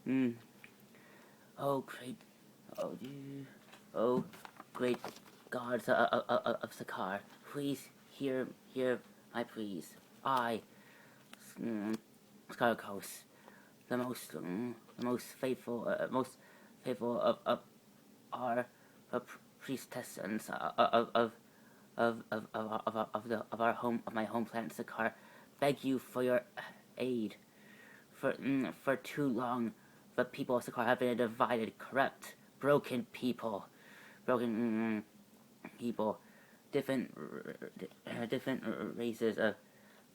Mm. Oh great, oh, oh great gods of Sakar, please hear my pleas. I, Skarkos, the most faithful of our priestesses of my home planet Sakar, beg you for your aid. For too long, the people of Sakar have been a divided, corrupt, broken people, broken people, different races of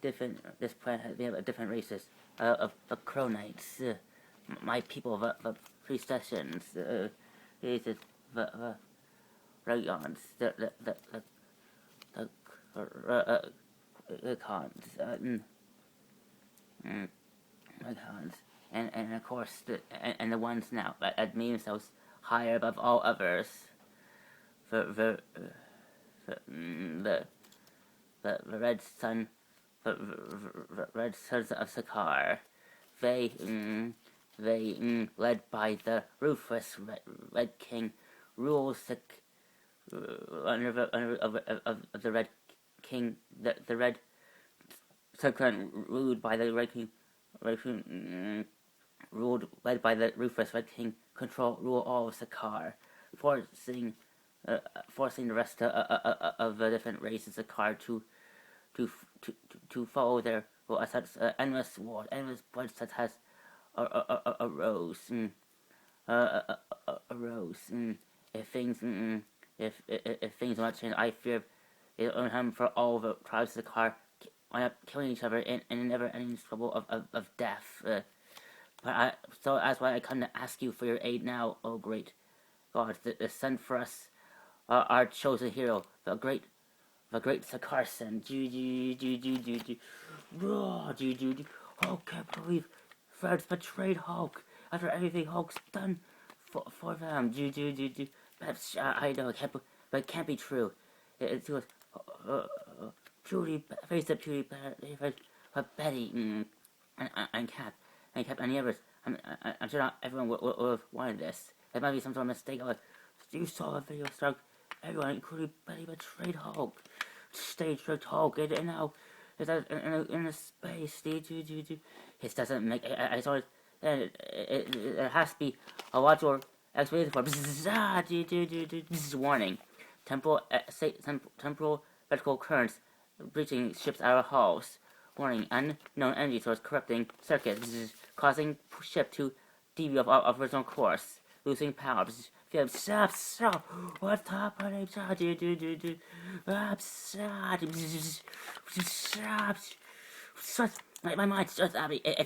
different. This planet has different races of Cronites, my people, the priestesses, races, the Rayons, the cons, cons, and of course and the ones now that admit themselves higher above all others, the red sun, the red sons of Sakar, they led by the ruthless Red King, rules under the Red King, the Red Circlet ruled by the Red King, led by the ruthless Red King, rule all of Sakar, forcing the rest of the different races of Sakar to follow their endless war, endless bloodshed has arose. If things will not change, I fear it will come for all the tribes of the car wind up killing each other in a never-ending struggle of death. So that's why I come to ask you for your aid now, oh great God, to send for us our chosen hero, the great Sakarsan. Hulk can't believe Fred's betrayed Hulk after everything Hulk's done for them. I know, but it can't be true. It was Judy, face up Judy, but Betty, and Cap, and the others. I'm sure not everyone would have wanted this. It might be some sort of mistake. You saw the video, Stark. Everyone, including Betty, betrayed Hulk. Stage tricked Hulk, and now it's in a space. It doesn't make. I saw it. It has to be a logical explanation for. This is warning. Temporal electrical currents breaching ships' outer hulls. Warning: unknown energy source corrupting circuits. This is causing ship to deviate off original course, losing power. Stop! What's happening? Stop! My mind just Abby. I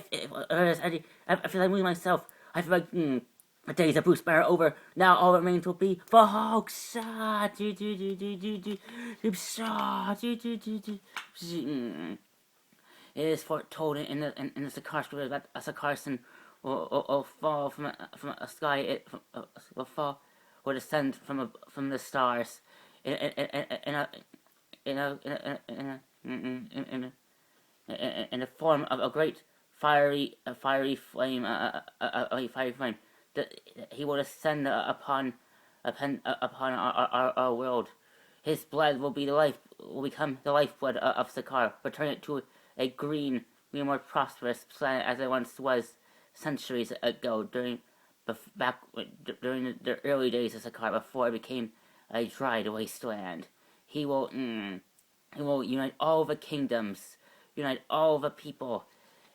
feel like moving myself. I feel like the days of Bruce Banner over. Now all that remains will be for Hulk. It is foretold in the Sakar script that a Sakarson will fall from a sky. Will fall, will descend from the stars in the form of a great fiery flame. A fiery flame. He will descend upon our world. His blood will become the lifeblood of Sakar, returning it to a green, more prosperous planet as it once was centuries ago during the early days of Sakar, before it became a dried wasteland. He will unite all the kingdoms, unite all the people,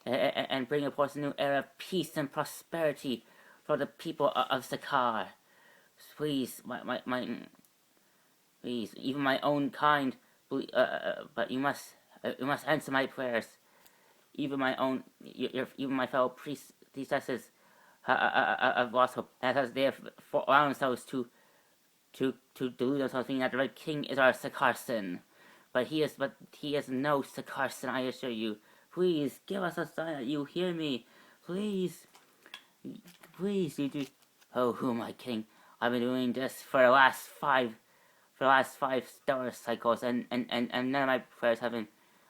and bring forth a new era of peace and prosperity for the people of Sakar. Please, please, even my own kind, but you must answer my prayers. Even my fellow priestesses have lost hope, as they have allowed themselves to delude themselves, thinking that the Red King is our Sakarson. But he is no Sakarson, I assure you. Please give us a sign that you hear me. Please, you do. Oh, who am I kidding? I've been doing this for the last five stellar cycles, and none of my prayers have been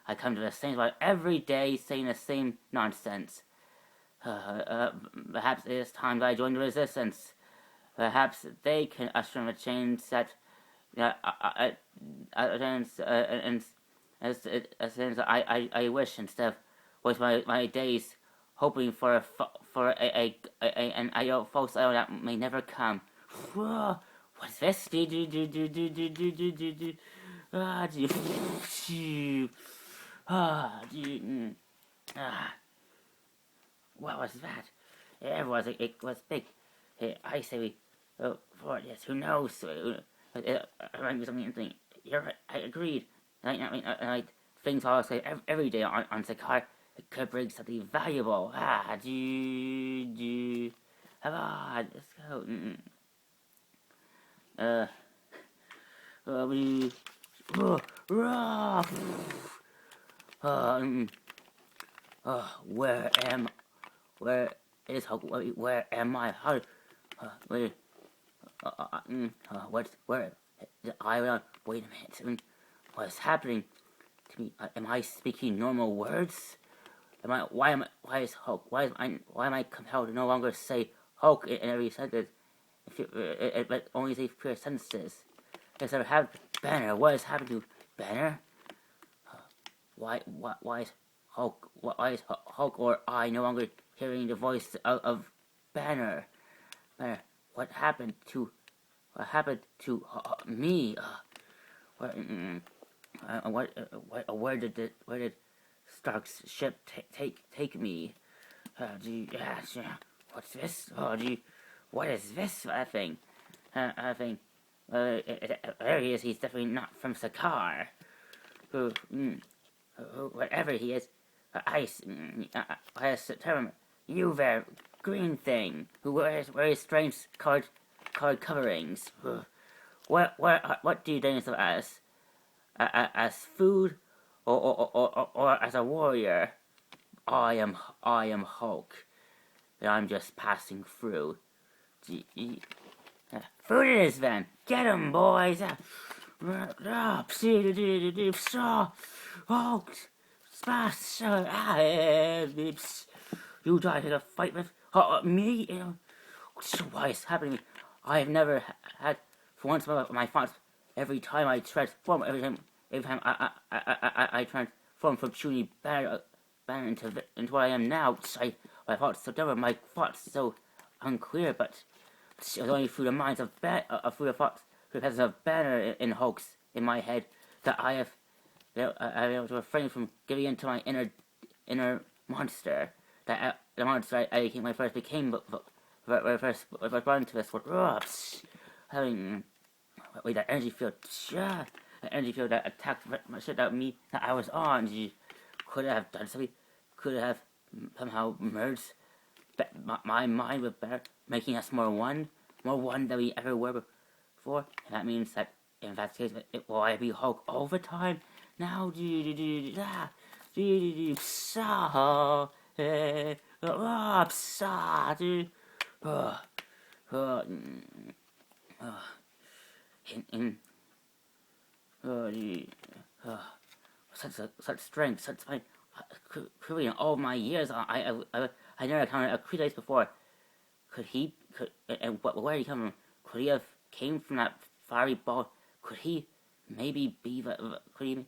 I come to the same spot every day saying the same nonsense. Perhaps it is time that I join the resistance. Perhaps they can usher in a change that I wish, instead of waste my days hoping for an ideal false idol that may never come. What's this? What was that? It was big. I say we for yes. Who knows? Something. You're right. I agreed. Things I say every day on Sakar. It could bring something valuable. Come on, let's go. We. Where am? Where is Hulk? Where am I? How? Where? What's where? I wait a minute. What's happening to me? Am I speaking normal words? Why is Hulk? Why am I compelled to no longer say Hulk in every sentence? But only say pure sentences. Yes, I have Banner. What has happened to Banner? Why is Hulk? Why is Hulk or I no longer hearing the voice of Banner? Banner, what happened to me? Where did Stark's ship take me? What's this? What is this thing? Thing. There he is. He's definitely not from Sakaar. Whatever he is, I determine you there, green thing who wears strange card coverings. What do you think of as food or as a warrior? I am Hulk. I'm just passing through. Food it is then. Get 'em, boys. Hulk, smash! You try to fight with me? Why is happening to me? I have never had for once my thoughts. Every time I transform, every time I transform from shooting banner into what I am now. My thoughts so dumb, my thoughts so unclear, but it was only through the minds of through the thoughts, through the presence of Banner in Hulk's in my head that I have been able to refrain from giving into my inner monster. That the monster I became when I first became, when I first brought into this world. Having that energy field, that energy field that attacked my shit out of me that I was on. You could have done something. Could have somehow merged my mind with Bear, making us more one than we ever were before. And that means that in that case, will I be Hulk all the time? Now, such strength, such fine. Clearly, in all my years, I never encountered a creature before. Where did he come from? Could he have came from that fiery ball? Could he maybe be the? Could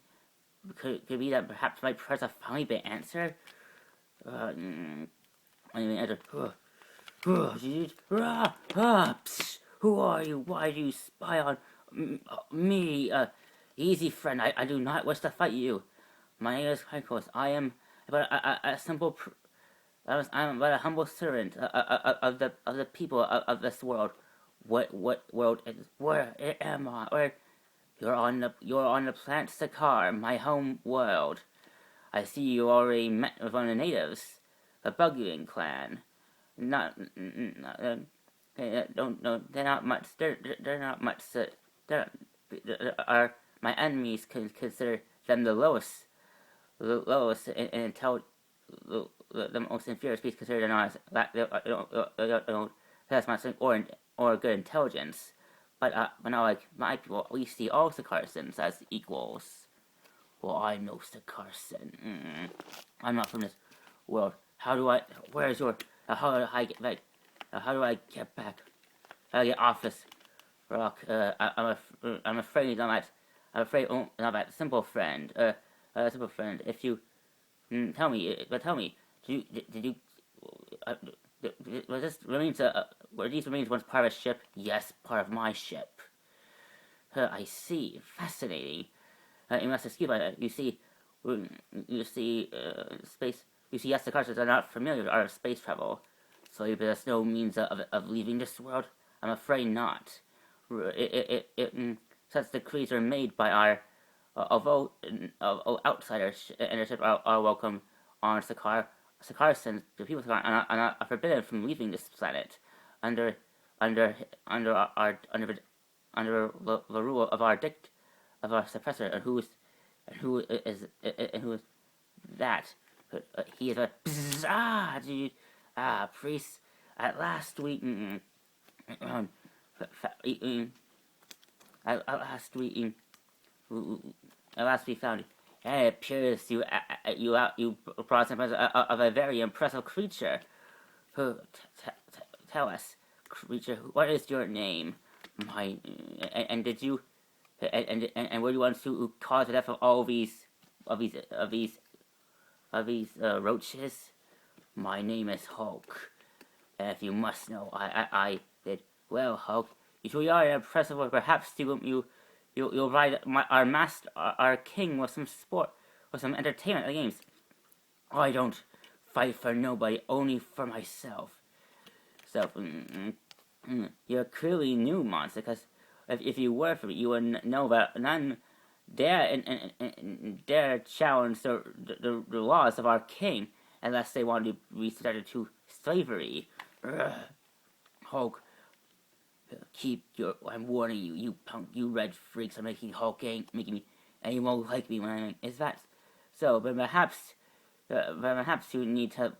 it be that perhaps my prayers have finally been answered? Who are you? Why do you spy on me? Easy, friend. I do not wish to fight you. My name is Hykos. I am but a simple. I am but a humble servant of the people of this world. What world is? Where am I? Where you're on the planet Sakaar, my home world. I see you already met with one of the natives, the Bugging clan. Not don't know. They're not much. They're not much. Are my enemies consider them the lowest in the most inferior species considered not as much or good intelligence. But not like my people, we see all Sakarsons as equals. Well, I'm no Carson. I'm not from this world. Where's your, how do I get back? How do I get back? How do I get off this rock? I'm afraid I'm afraid, not that simple friend. Simple friend, if you, tell me, did you, uh, was this remains, were these remains once part of a ship? Yes, part of my ship. I see. Fascinating. You must excuse me. Space. You see, yes, the Carters are not familiar with art of space travel, so there's no means of leaving this world. I'm afraid not. Since the creeds are made by our, although outsiders in the ship are welcome on Sakar, Sakarsons, the people of Sakar are forbidden from leaving this planet under under under our under the rule of our suppressor, and who is that? He is a dude, priest. At last we at last we at last we found it. And it appears you brought some of a very impressive creature. Who tell us, creature, what is your name? And did you and were you ones who caused the death of all these roaches? My name is Hulk. If you must know, I did. Well, Hulk, you truly are impressive. Or perhaps you'll ride our master, our king, with some sport, with some entertainment at the games. I don't fight for nobody, only for myself. So, you're clearly new, monster, because if you were for me, you would know that none dare challenge the laws of our king unless they want to be subjected to slavery. Hulk, I'm warning you, you punk, you red freaks are making Hulk making me, and you won't like me when I is that so? But perhaps you need to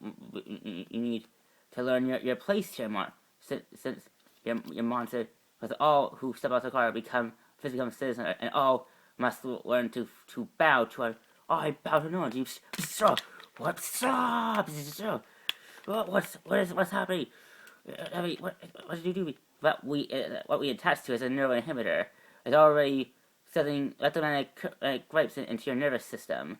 learn your place here, since your monster, because all who step out of the car become citizens, and all must learn to bow to our. Oh, I bow to no one. What's up? What's happening? What did you do? What we attach to as a neural inhibitor is already setting electromagnetic gripes into your nervous system,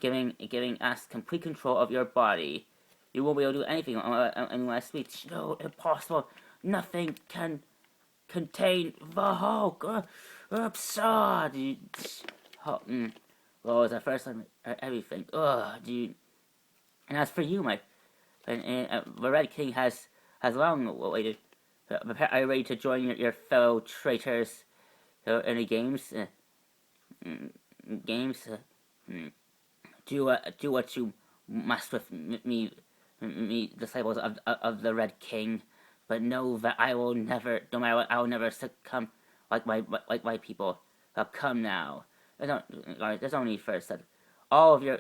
giving us complete control of your body. You won't be able to do anything unless we. No, impossible. Nothing can contain the Hulk. Absurd. Well, it's the first time everything. Dude. And as for you, the Red King has long waited. Are you ready to join your fellow traitors in the games? Do what you must with me, disciples of the Red King. But know that I will never, no matter what, I will never succumb like my people. Come now. There's only first that all of your,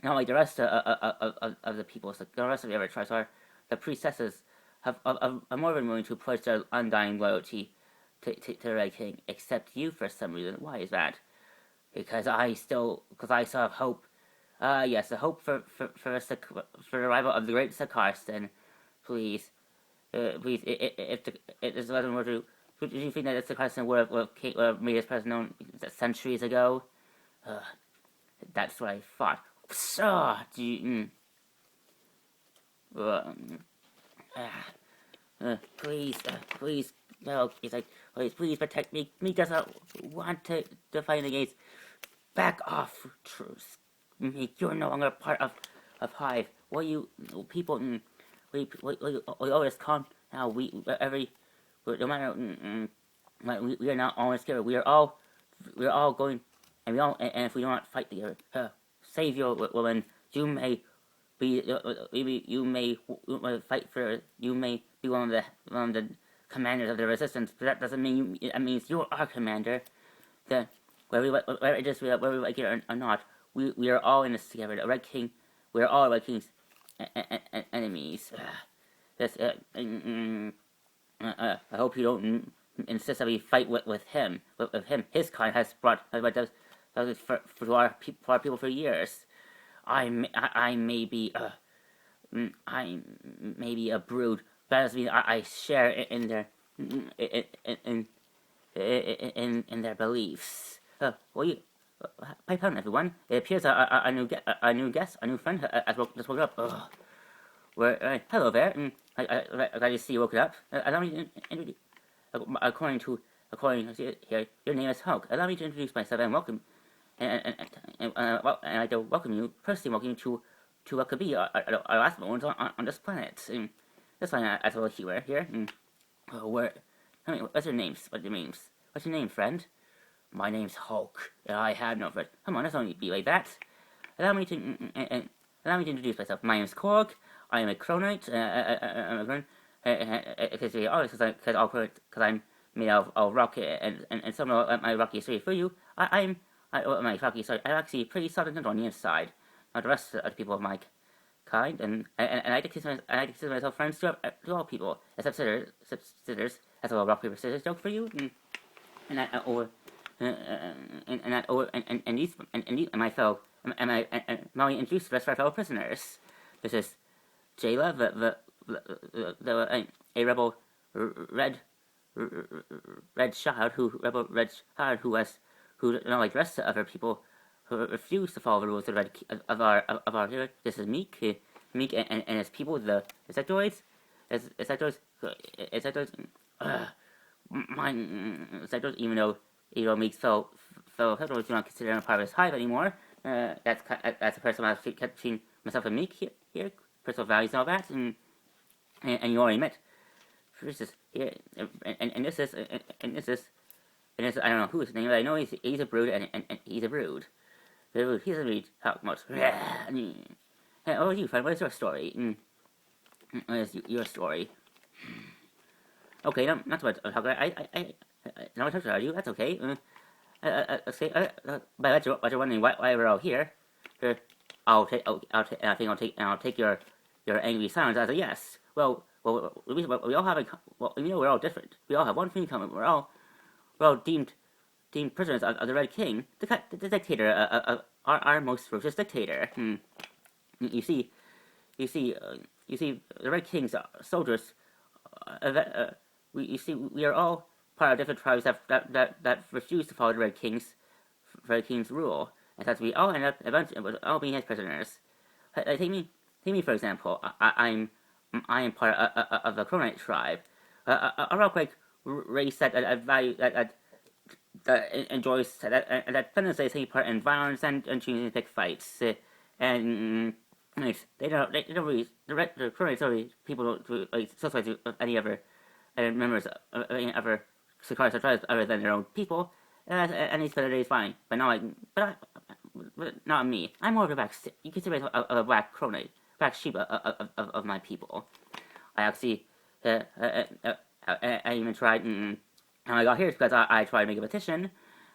not like the rest of the people, so the rest of the other tribes are the priestesses are more than willing to pledge their undying loyalty to the Red King, except you for some reason. Why is that? Because I still have hope. Yes, the hope for the arrival of the great Sakarston. Please, if this wasn't were to, do you think that the Sakarston would have made his presence known centuries ago? That's what I thought. So, do you, please, no, he's like, please protect me. Me doesn't want to fight the gates. Back off, truce. You're no longer part of Hive. What you people, we always calm now. No matter, we are not always scared. We are all going, and and if we do not fight together, save your woman. You may be, you may fight for. You may be one of the commanders of the resistance, but that doesn't mean that means you are commander. Then whether we like it or not, we are all in this together. The Red King, we are all Red King's enemies. I hope you don't insist that we fight with him. With him, his kind has brought That was for our people for years. I may be I may be a brood, but that doesn't mean I share in their in in their beliefs. Well, pipe down, everyone. It appears a new guest, a new friend just woke up. Hello there. I glad to see you woken up. Allow me to introduce. According to here, your name is Hulk. Allow me to introduce myself and welcome. And I welcome you personally. Welcome you to what could be our last moments on this planet. That's fine. I told you here. What's your names? What's your name, friend? My name's Hulk. I have no friend. Come on, let's not be like that. Allow me to introduce myself. My name's Korg. I am a Cronite. Because I'm made of rock and some of my rocky history for you. I'm actually pretty solid on the inside. Not the rest of the people of my kind, and I like to consider myself friends to all people, except scissors. That's a little rock paper scissors joke for you, and my fellow and Molly introduced the rest of our fellow prisoners. This is Jayla, a rebel red child who not like the rest of our people who refuse to follow the rules of our hero. This is Meek, and his people, the insectoids. Even though Meek's fellow insectoids do not consider him a part of his hive anymore. That's a person I've kept between myself and Meek here. Personal values and all that, and you already met. This is here, and this is I don't know who his name, but I know he's a brood, and he's a brood. He's a brood. How much? Oh, you friend, what is your story? What is your story? Okay, not too much. I not much about you. That's okay. But you're wondering why we're all here. I'll take your angry silence as a yes. Well, we all have we're all different. We all have one thing in common. We're all deemed prisoners of the Red King, the dictator, our most ferocious dictator. You see, the Red King's soldiers. We are all part of different tribes that refuse to follow the Red King's rule, and that we all end up eventually all being his prisoners. Take me for example. I am part of the Cronite tribe, a rock like race that enjoys that doesn't take part in violence and choosing to pick fights. And they don't really the Cronite sorry people don't like socialize with any other members of any other Sakara tribes other than their own people. And they spend their days fine, but not me. I'm more of a black. You consider myself a black Cronite, black sheep of my people. I actually, I even tried, and how I got here is because I tried to make a petition,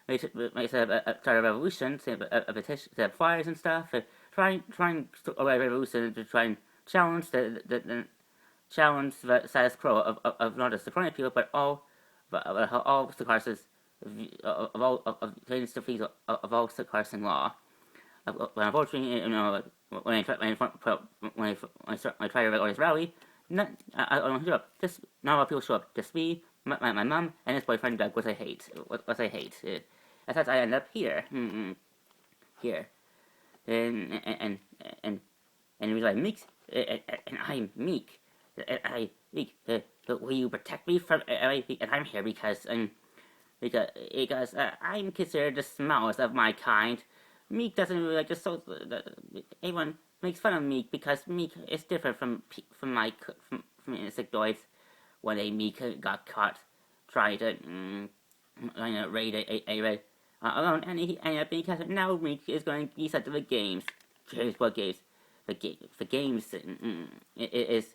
start a revolution, a petition, set up fires and stuff, trying to organize a revolution to try and challenge the status quo of not just the Cronite people, but all Sakarsa's of all Sakarsan law. But unfortunately, when I try to organize rally, I don't show up. Just not a lot of people show up. Just me, my mom, and his boyfriend Doug, which I hate. That's how I end up here. Here, and it was like Meek, and I'm Meek. Meek. Will you protect me from? And I'm here because I'm considered the smallest of my kind. Meek doesn't really like just so. Everyone makes fun of Meek because Meek is different from insectoids. One day Meek got caught trying to raid a raid alone, and he ended up being cast. Now Meek is going to be sent to the games. What games? The games is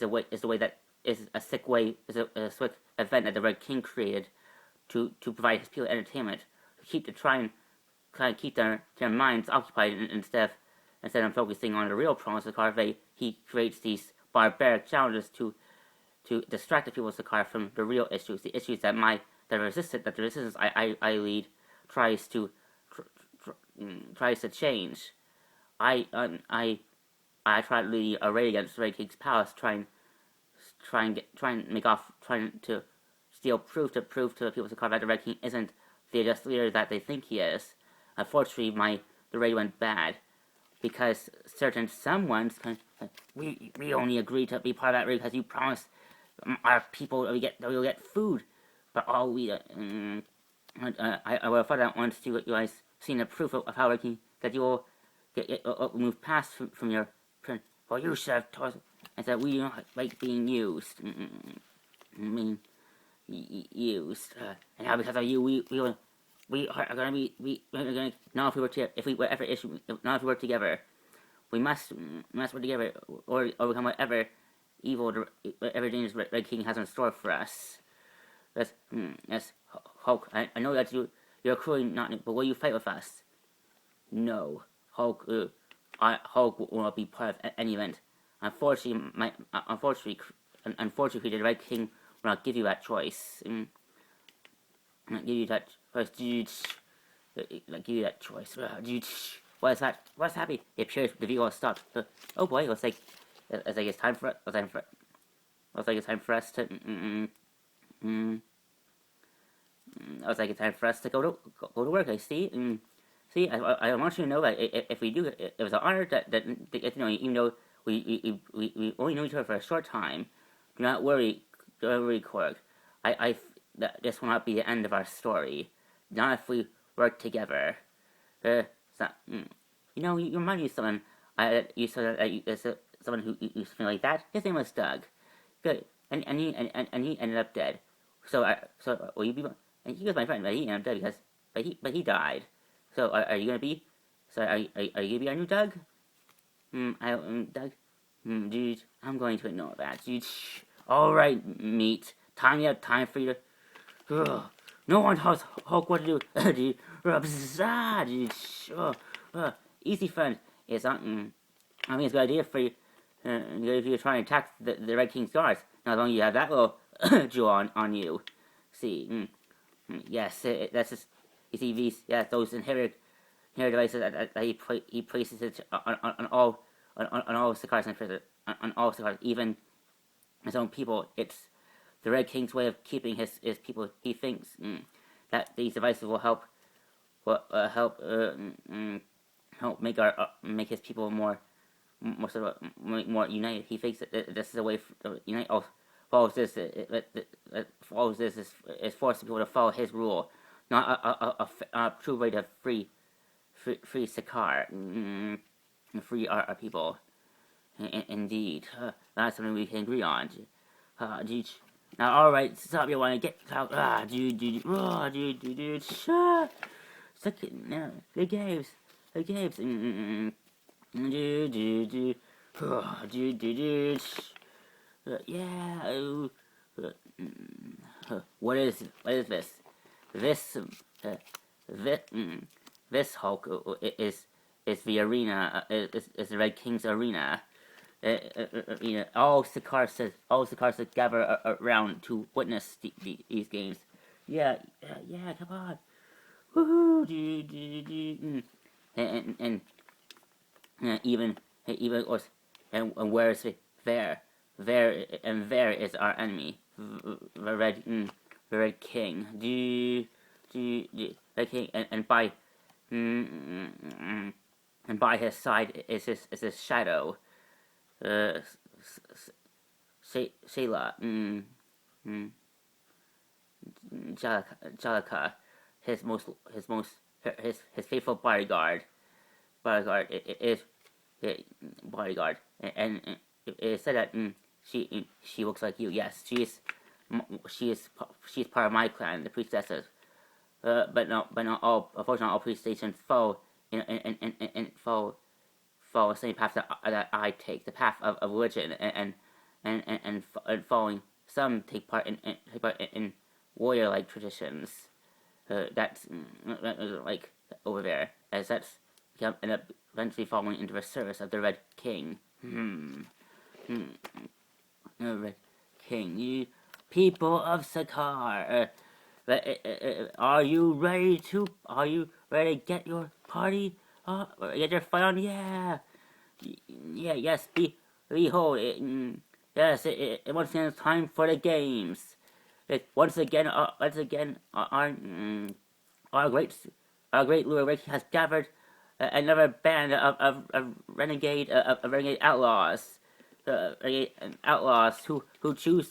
a way that is a sick way is a sick event that the Red King created to provide his people entertainment, to keep their minds occupied instead of focusing on the real problems of Sakar. He creates these barbaric challenges to distract the people of Sakar from the real issues, the issues that the resistance I lead tries to tries to change. I tried to lead a raid against the Red King's palace, trying to steal proof to the people of Sakar that the Red King isn't the just leader that they think he is. Unfortunately, the raid went bad because someone's we only agreed to be part of that raid because you promised our people that we'll get food, but all we I would have thought that once you guys seen the proof of how Red King that you will move past from your print. Well, you should have told us and said we don't like being used. I mean, used. And now because of you, we are gonna now if we work together, we must work together or overcome whatever whatever dangers Red King has in store for us. Yes, Hulk. I know that you're cruelly not, but will you fight with us? No, Hulk. Hulk will not be part of any event. Unfortunately, the Red King will not give you that choice. Not give you that choice. Like give you that choice. What is that? What's happening? It appears the video has stopped. Oh boy, it's like it's time for us to. I was like, it's time for us to go to work. I see. See, I want you to know that if we do, it was an honor that even though we only know each other for a short time, do not worry, Korg. That this will not be the end of our story. Not if we work together. You remind me of someone. You said that someone who something like that. His name was Doug. Good, and he ended up dead. So will you be? And he was my friend, but he ended up dead but he died. So are you gonna be? So are you gonna be our new Doug? Doug. Dude, I'm going to ignore that. Dude, all right, meat. Time for you to. No one tells Hulk what to do. Dude, easy friend. It's I mean, it's a good idea for you. If you're trying to attack the Red King's guards, not only you have that little jewel on you. See, yes, that's just. You see these, those inherited devices that he places it on all Sakars and on all Sakars, even his own people. It's the Red King's way of keeping his people. He thinks that these devices will help make his people more united. He thinks that this is a way to unite all. Follows this is forcing people to follow his rule, not a true way to free Sakar, free our people. Indeed, that's something we can agree on. Now, all right, stop. You want to get out? The games. What is this? This Hulk is the arena. Is the Red King's arena. All Sakars gather around to witness these games. Yeah, come on, woohoo! And even where's there is our enemy, the Red King. The King, and by his side is his shadow. Shayla, Jalika, his faithful bodyguard, and it is said that she looks like you. Yes, she is part of my clan, the priestesses. But not all. Unfortunately, all priest stations follow the same path that I take, the path of religion, and following. Some take part in warrior-like traditions. That's like over there, as that's end up eventually falling into the service of the Red King. The Red King, you people of Sakar. Are you ready to? Are you ready to get your party? Get your fight on? Yeah. Yeah. Yes. Behold. Yes. Once again, it's time for the games. Once again, our great, our great Lord Rick has gathered another band of renegade outlaws, outlaws who choose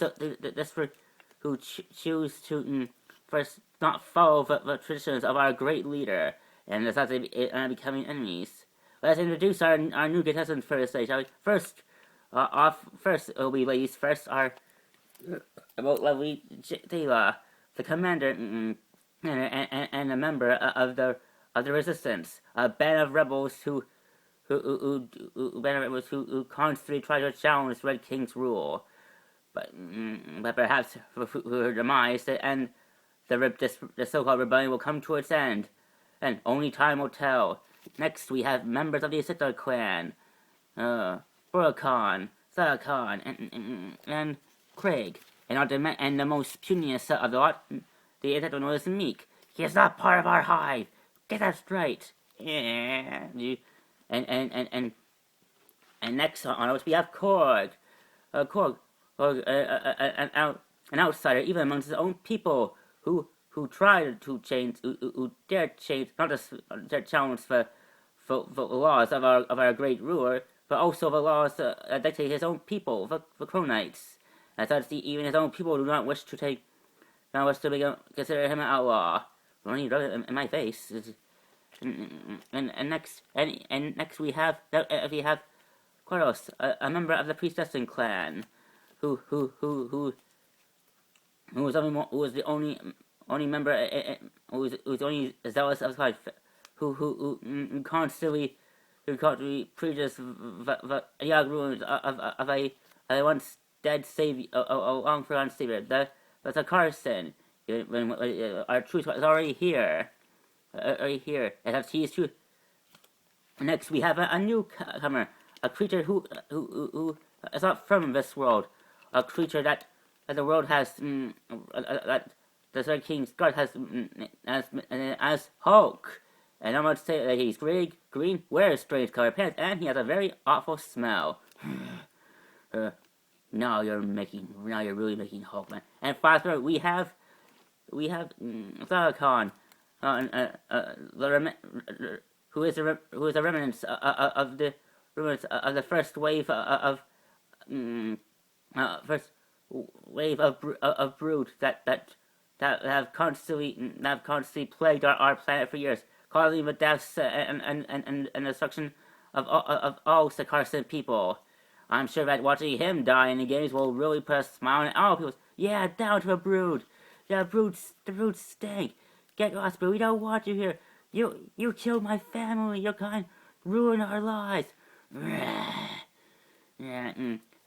choose to first not follow the traditions of our great leader and decide to becoming enemies. Let's introduce our new contestants for this stage, shall we? First it will be ladies first. Our about lovely Jayla, the commander and a member of the resistance, a band of rebels who constantly try to challenge Red King's rule, but perhaps for her demise, and the so-called rebellion will come to its end, and only time will tell. Next, we have members of the Sithar clan, Burakan, Salakan, and Craig, and the most puniest of the lot, the Sithar known as Meek. He is not part of our hive. Get that straight. Yeah. And next on us we have Korg. Korg, an outsider, even amongst his own people, who tried to change, who dared change, not just dare challenge the laws of our great ruler, but also the laws that dictate his own people, the Cronites. As such, even his own people do not wish to consider him an outlaw. Only rub it in my face. And next we have Quaros, a member of the Priestessing clan, who was the only member who was only zealous of life, who constantly preaches the ruins of a once dead savior, a long forgotten savior. That's a Carson. When our truth is already here. And that's he is true. Next, we have a newcomer, a creature who is not from this world, a creature that the world has, that the Third King's God has as Hulk. And I'm going to say that he's green, wears strange colored pants, and he has a very awful smell. Now you're really making Hulk, man. And finally, we have Thalakan, who is a remnant of the first wave of brood that have constantly plagued our planet for years, causing the deaths and destruction of all Sakarsan people. I'm sure that watching him die in the games will really put a smile on all people. Yeah, down to a brood. Yeah, the brood stink. Get lost, but we don't want you here. You killed my family. Your kind ruined our lives. Yeah,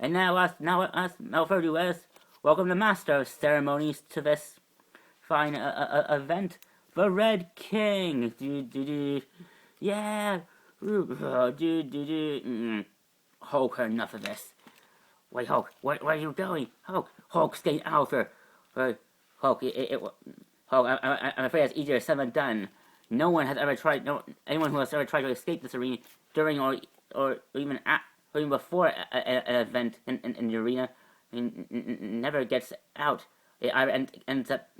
And now further ado, welcome the master of ceremonies to this fine event, the Red King. Yeah. Hulk, enough of this. Wait, Hulk, where are you going? Hulk's getting out of here. Hulk, I'm afraid it's easier said than done. No one has ever tried. Anyone who has ever tried to escape this arena during or even before an event in the arena, never gets out. It either ends up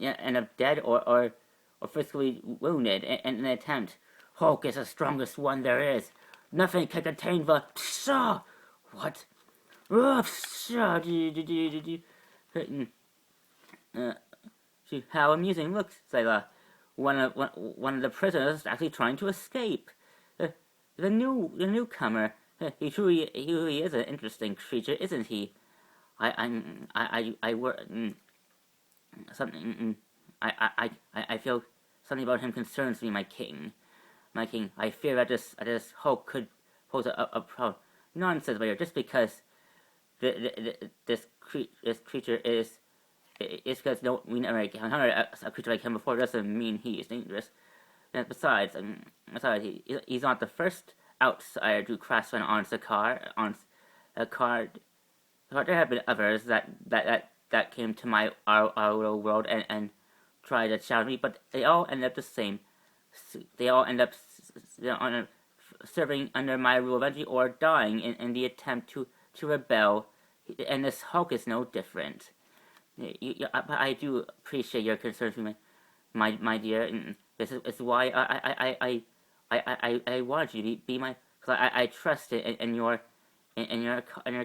dead or physically wounded in an attempt. Hulk is the strongest one there is. Nothing can contain the what? How amusing! Look, Sayla. One of the prisoners is actually trying to escape. The newcomer. He truly is an interesting creature, isn't he? I feel something about him concerns me, my king. I fear that this Hulk could pose a problem. Nonsense, Vader. Just because this creature is because we never encountered a creature like him before doesn't mean he is dangerous. And besides, he's not the first outsider to crash on a card. There have been others that came to our little world and try to challenge me, but they all end up the same. They all end up serving under my rule eventually, or dying in the attempt to rebel. And this Hulk is no different. I do appreciate your concern for me, my dear. And this is why I wanted you to be my. Because I trust in your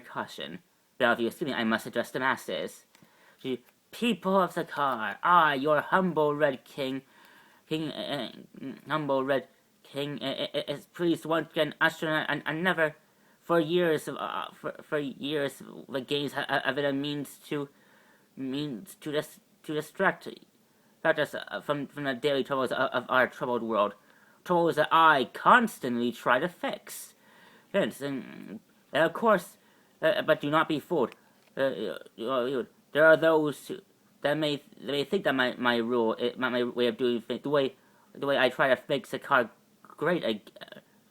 caution. But if you assume I must address the masses. People of the car, I, your humble Red King, humble Red King, is pleased once again usher and never. For years, the games have been a means to distract us from the daily troubles of our troubled world, troubles that I constantly try to fix. Yes, and of course, but do not be fooled. There are those that may think that my rule, my way of doing things, the way I try to fix a car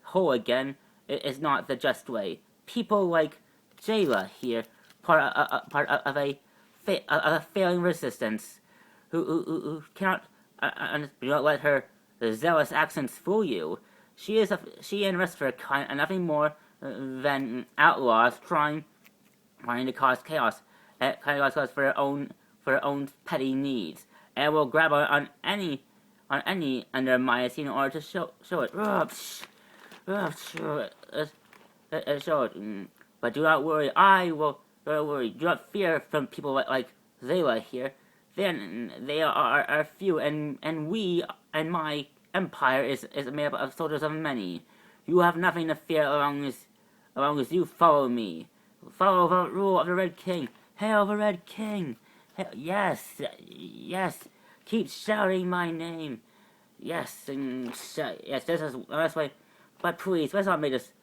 whole again, is not the just way. People like Jayla here, part of a failing resistance, who cannot do not let her zealous accents fool you. She and the rest of her kind are nothing more than outlaws trying to cause chaos, for their own petty needs, and will grab on any undermines in order to show it. Show it. But do not worry, I will. Don't worry. Do not fear from people like Zayla here. Then they are few, and we and my empire is made up of soldiers of many. You have nothing to fear as long as you follow me. Follow the rule of the Red King. Hail the Red King! Yes. Keep shouting my name. Yes, and yes. This is the best way. But please, let's not make this.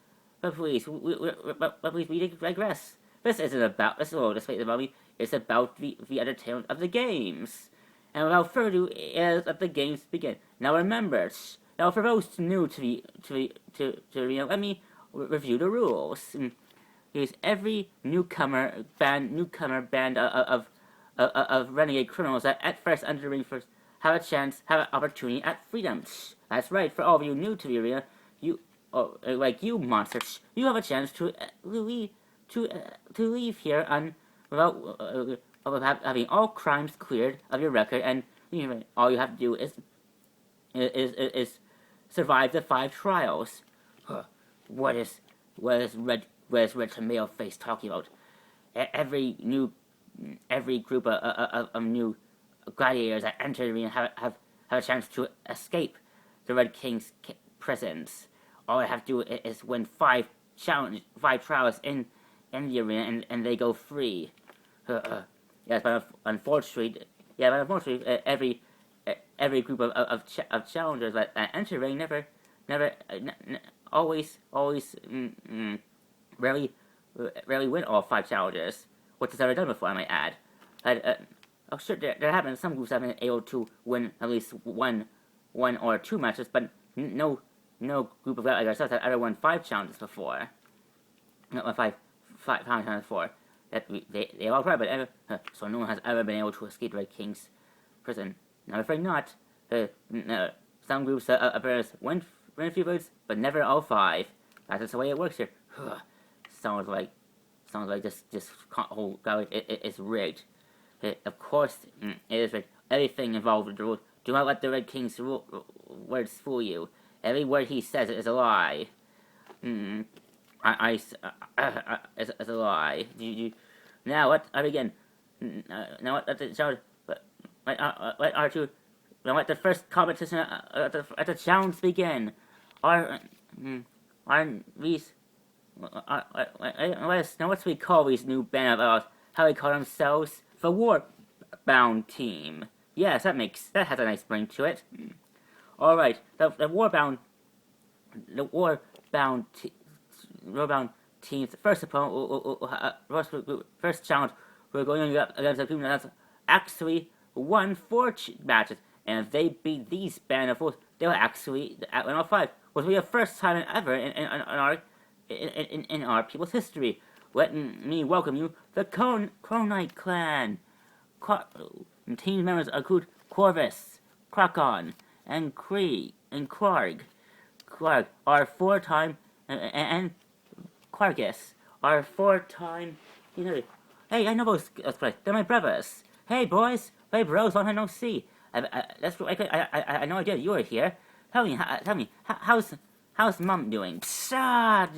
But please, we digress. This isn't about this. Oh, this about me. It's about the entertainment of the games. And without further ado, let the games begin. Now remember, now for those new to let me review the rules. Here's every newcomer band of renegade criminals that at first enter the ring first have an opportunity at freedom. That's right. For all of you new to the arena, like you monsters, you have a chance to leave here without having all crimes cleared of your record, and all you have to do is survive the 5 trials. What is Red Tomato Face talking about? Every group of new gladiators that enter the arena have a chance to escape the Red King's presence. All I have to do is win 5 trials in the arena, and they go free. Yes, but unfortunately, every group of challengers that enter the ring never rarely win all 5 challenges, which has never done before, I might add. Sure, there have been some groups that have been able to win at least one or 2 matches, but no group of guys like ourselves have ever won 5 challenges before. Not 5 challenges before. That they all tried, but so no one has ever been able to escape the Red King's prison. Now, I'm afraid not. Some groups win a few votes, but never all 5. That's just the way it works here. Sounds like this whole guy is rigged. Of course, it is rigged. Everything involved with the rules. Do not let the Red King's words fool you. Every word he says is a lie. It's a lie. Now I begin. Now let the challenge. Let R2. Now let the first competition at the challenge begin. Now what we call these new band of outlaws? How they call themselves? The Warbound Team. Yes, that has a nice ring to it. All right, the Warbound team's first opponent, first challenge, we're going up against a group that's actually won 4 matches, and if they beat these band of fools, they'll actually win all 5, which will be the first time ever in our people's history. Let me welcome you, the Kronite Clan. Team members include Corvus, Krakon, and Kree, and Clark are 4-time, and Clarkus are 4-time, you know. Hey, I know those guys. They're my brothers. Hey, boys. Hey, bros. Long time no see. I know I did. You were here. Tell me, how's Mom doing? Nice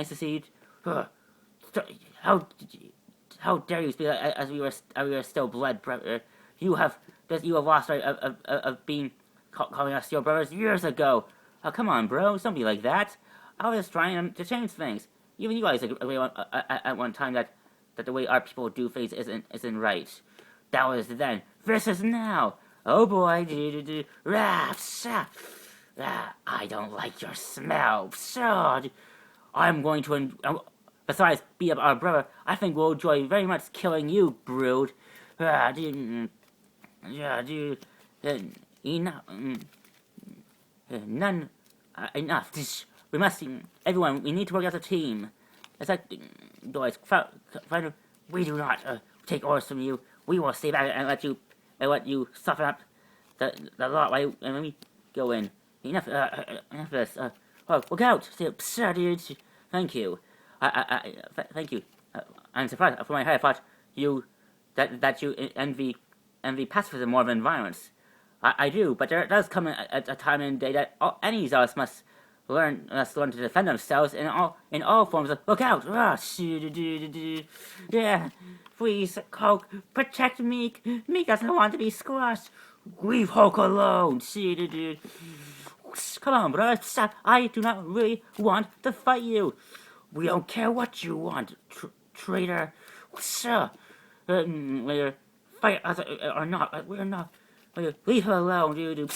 to see you. How dare you speak as we were still blood brother? You have lost of being calling us your brothers years ago. Oh, come on, bro. Don't be like that. I was trying to change things. Even you guys agree at one time that the way our people do things isn't right. That was then. This is now. Oh boy, I don't like your smell. I'm going to. Besides, be our brother, I think we'll enjoy very much killing you, brood. Enough. Enough. We must, everyone. We need to work as a team. It's like, boys. We do not take orders from you. We will stay back and let you soften up the lot while we go in. Enough of this. Look out! Thank you. Thank you. I'm surprised. For my head, I thought that you envy pacifism more than violence. I do, but there does come a time in the day that any of us must learn to defend themselves in all forms of. Look out! Yeah, please, Hulk, protect Meek. Meek doesn't want to be squashed. Leave Hulk alone. Come on, bro. Stop. I do not really want to fight you. We don't care what you want, traitor. Whether fight us or not, we're not. Leave her alone, dude.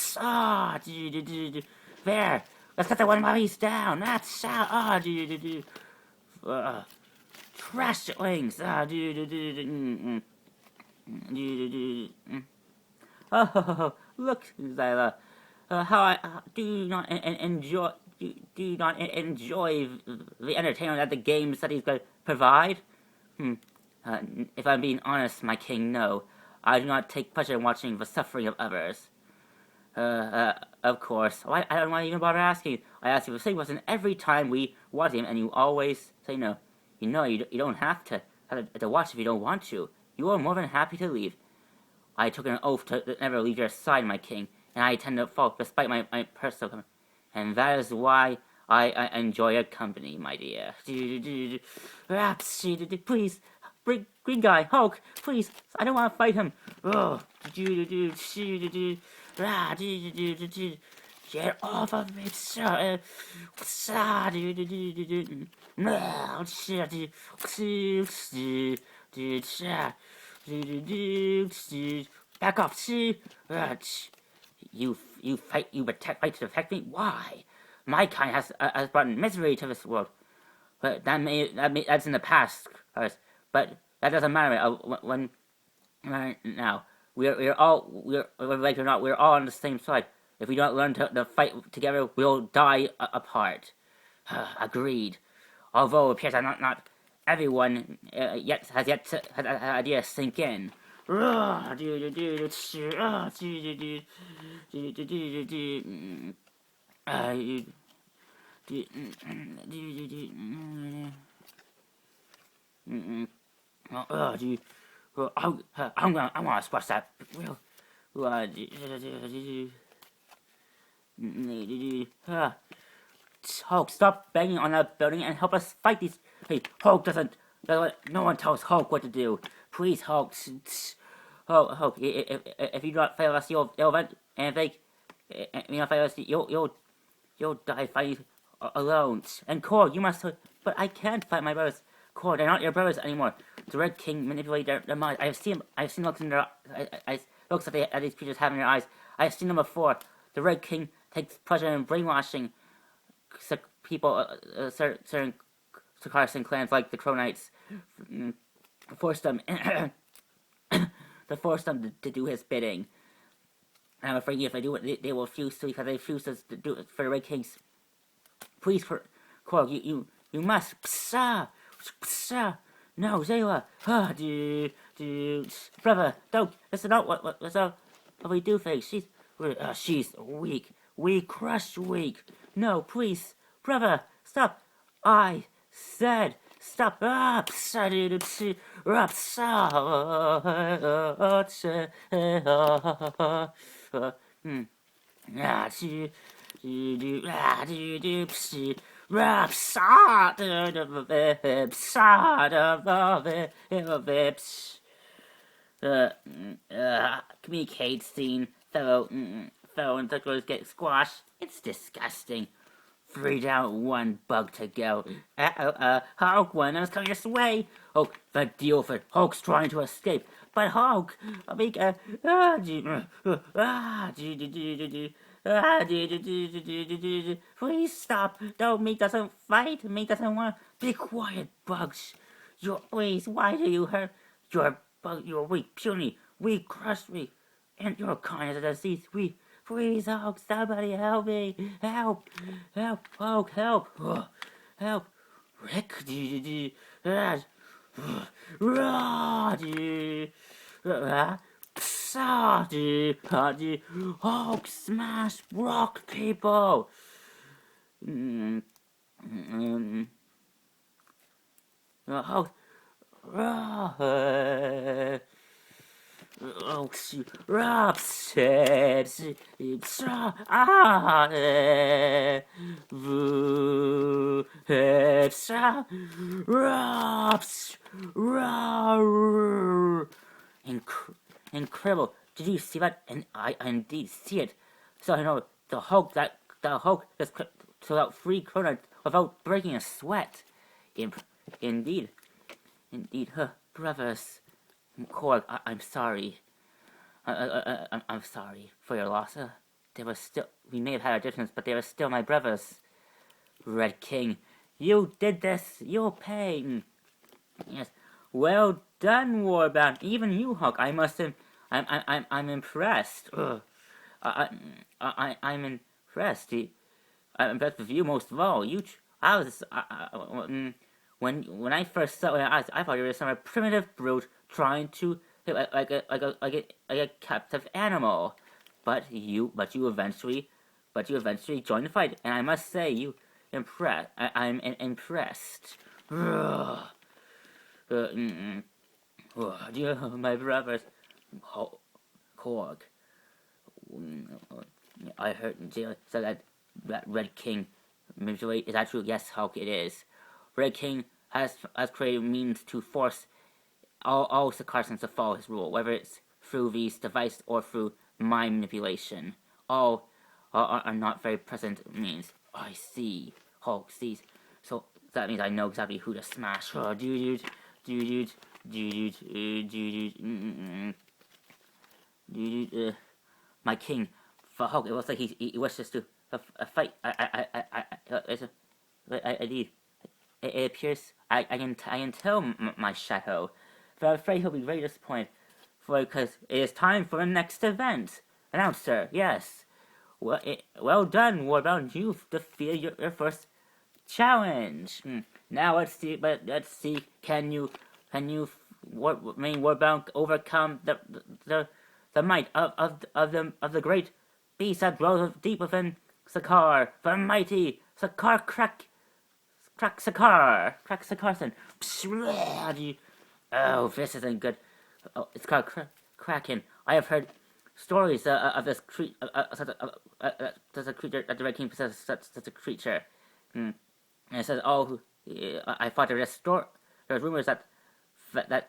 There. Let's get the one while he's down. That's trash wings. Oh, look, Zyla. How I do not enjoy. Do not enjoy the entertainment that the game studies provide? If I'm being honest, my king, no. I do not take pleasure in watching the suffering of others. Of course. I don't want to even bother asking. I ask you the same question every time we watch him, and you always say no. You know, you don't have to watch if you don't want to. You are more than happy to leave. I took an oath to never leave your side, my king, and I intend to follow despite my personal commitment. And that is why I enjoy your company, my dear. Please, green guy, Hulk, please, I don't want to fight him. Get off of me, back off, You fight to protect me? Why? My kind has brought misery to this world. But that's in the past, but that doesn't matter. When now we're all like or not, we're all on the same side. If we don't learn to fight together, we'll die apart. Agreed. Although it appears that not everyone has yet to have the idea sink in. I'm gonna squash that. Hulk, stop banging on that building and help us fight these. Hey, Hulk doesn't. No one tells Hulk what to do. Please, Hulk. Hulk, if you don't fail us, you'll event, and if you don't fail us, you'll die fighting alone. And Core, you must. But I can't fight my brothers. Core, they're not your brothers anymore. The Red King manipulated their minds. I've seen looks in their looks that these creatures have in their eyes. I've seen them before. The Red King takes pleasure in brainwashing people, certain Sakarsan clans like the Cronites, force them to do his bidding. And I'm afraid if they do it, they will refuse to, because they refuse to do it for the Red Kings. Please, Core, you must. No, Zayla. Brother, don't. That's not that's not what we do things. She's weak. Weak, crushed weak. No, please. Brother, stop. I said stop. Communicate scene. Fellow interlocutors get squashed. It's disgusting. 3 down, 1 bug to go. Hulk, one is coming this way. Hulk, the deal for Hulk's trying to escape. But Hulk, please stop. No, Meek doesn't fight. Meek doesn't want. Be quiet, Bugs. Please, why do you hurt? You're weak, puny, weak, crushed me. And you're kind of a disease. Please, Hulk, somebody help me. Help, Hulk, help. Help. Rick, Hulk, smash rock people. Hulk, Rob says, incredible. Did you see that? And I indeed see it. So I know the Hulk just took out 3 kroner without breaking a sweat. Indeed, brothers. Korg, I'm sorry. I'm sorry for your loss. We may have had our difference, but they were still my brothers. Red King, you did this. You'll pay. Yes. Well done, Warbound. Even you, Hulk. I'm impressed. I'm impressed. I'm impressed with you most of all. When I first saw your eyes, I thought you were some primitive brute trying to like a captive animal. But you eventually joined the fight, and I must say I'm impressed. My brothers, Korg. I heard Jill said that Red King is that true? Yes, Hulk, it is. Red King has created means to force all Sakarsans to follow his rule, whether it's through these devices or through mind manipulation. All are not very present means. I see. Hulk sees. So that means I know exactly who to smash. My king, for Hulk, it looks like he wishes to a fight. It appears I can tell my shadow, but I'm afraid he'll be very disappointed, because it is time for the next event. Announcer, yes. Well done, Warbound. You've defeated your first challenge. Now let's see. Can you Warbound overcome the might of the great beast that dwells deep within Sakaar, the mighty Sakaar Crack Sakarson. Oh, this isn't good. Oh, it's called Kraken. I have heard stories of this creature. There's a creature that the Red King possesses such a creature. And it says, I thought there was rumors that the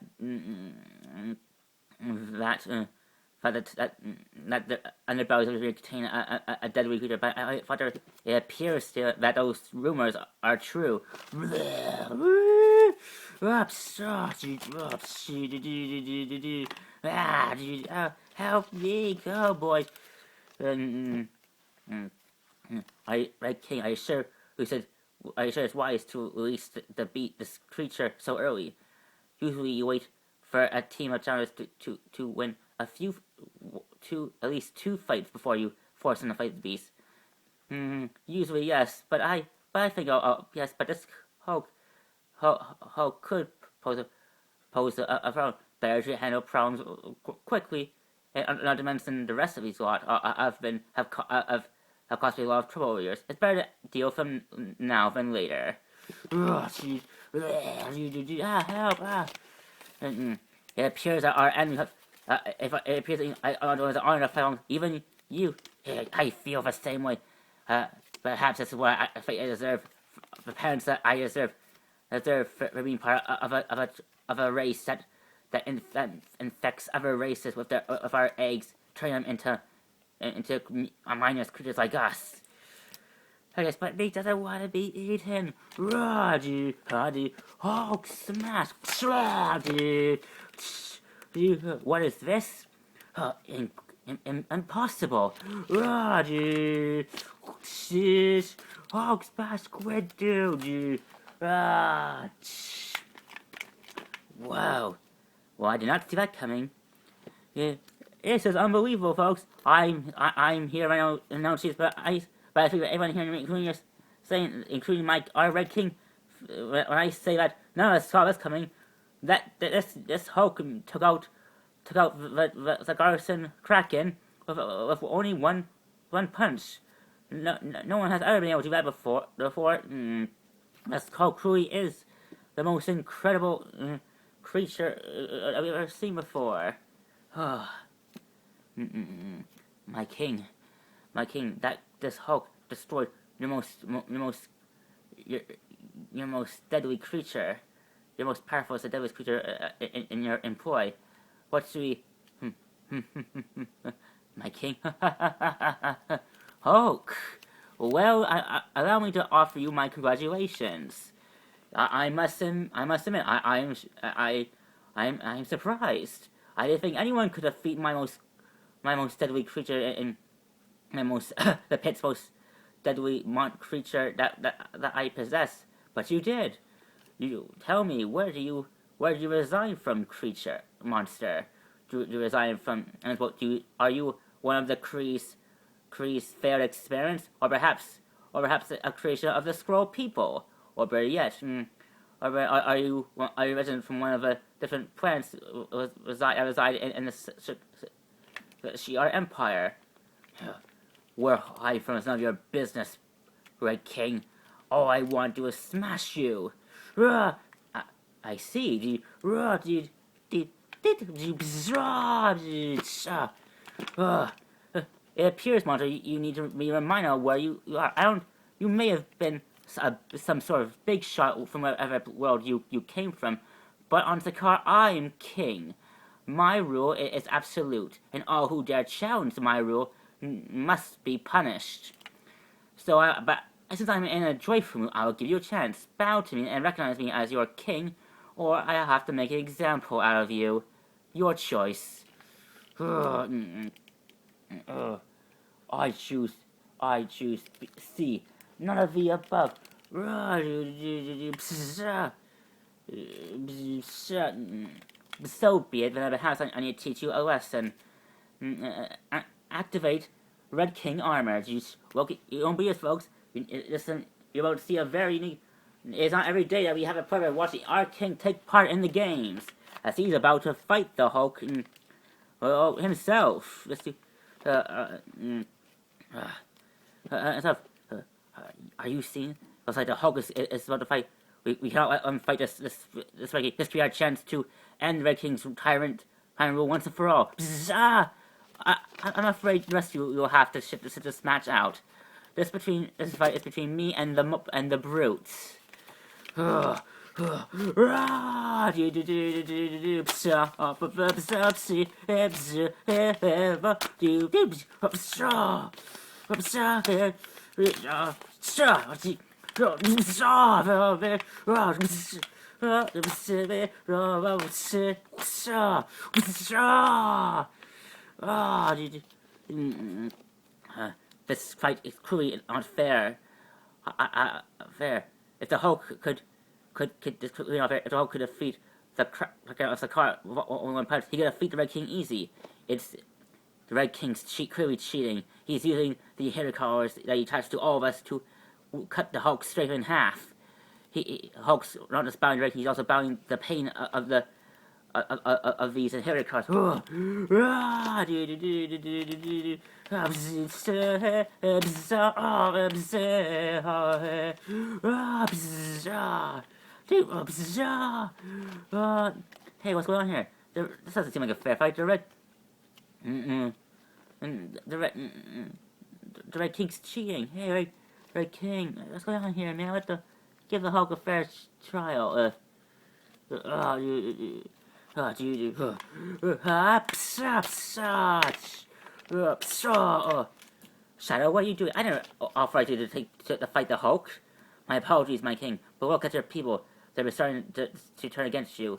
underbelly will contain a deadly creature, but I thought it appears that those rumors are true. Help me, go, boys. Red King, I assure it's wise to release this creature so early. Usually you wait for a team of challengers to win at least 2 fights before you force them to fight the beast. Usually yes, but I think yes, but this Hulk could pose a problem. Better to handle problems quickly, and not to mention the rest of these lot have caused me a lot of trouble over years. It's better to deal with them now than later. Help! It appears that our enemies it appears that others aren't enough. Even you, I feel the same way. Perhaps that's what I deserve. The parents that I deserve for being part of a race that infects other races with our eggs, turning them into mindless creatures like us. I guess, but he doesn't want to be eaten. Roddy, Hulk smash, what is this? Impossible. Roddy, Hulk smash, squid dude. Whoa. Well, I did not see that coming. Yeah, this is unbelievable, folks. I'm here right now announcing this, but I figure everyone here, including our Red King, when I say that none of us saw this coming, that this Hulk took out the Garrison Kraken with only one punch. No one has ever been able to do that before. This Hulk truly is the most incredible creature I've ever seen before. My king, that this Hulk destroyed your most deadly creature, your most powerful, deadliest creature in your employ. What should we? My king, Hulk. Well, allow me to offer you my congratulations. I must admit, I'm surprised. I didn't think anyone could defeat my most deadly creature in the pit's most deadly creature that I possess. But you did. You tell me, where do you reside from, creature monster? Do you reside from? And what are you one of the Kree's failed experiments, or perhaps a creation of the Skrull people, or better yet, are you resident from one of the different planets reside in the Shi'ar Empire? Where I from is none of your business, Red King. All I want to do is smash you. I see. It appears, Monster, you need to be reminded of where you are. You may have been some sort of big shot from whatever world you came from, but on Sakaar, I am king. My rule is absolute, and all who dare challenge my rule must be punished. So, but since I'm in a joyful mood, I will give you a chance. Bow to me and recognize me as your king, or I'll have to make an example out of you. Your choice. I choose C. None of the above. So be it, but perhaps I need to teach you a lesson. Activate Red King armor. You won't be as folks. You won't see a very unique. It's not every day that we have a pleasure of watching our king take part in the games, as he's about to fight the Hulk himself. Let's do. Are you seeing? Looks like the Hulk is about to fight. We cannot let him fight this Red King. This be our chance to end Red King's tyrant rule once and for all. I'm afraid the rest of you will have to sit this match out. This fight is between me and the brutes. This fight is cruelly unfair. If the Hulk could defeat the car on one punch, he could defeat the Red King easy. It's the Red King's clearly cheating. He's using the hair collars that he attached to all of us to cut the Hulk straight in half. Hulk's not just bowing directly, he's also bowing the pain of these inherited cars. Hey, what's going on here? This doesn't seem like a fair fight. The Red King's cheating. Hey, Red King, what's going on here, man? Give the Hulk a fair trial. Shadow, what are you doing? I never authorized you to fight the Hulk. My apologies, my king. But look at your people. They're starting to turn against you.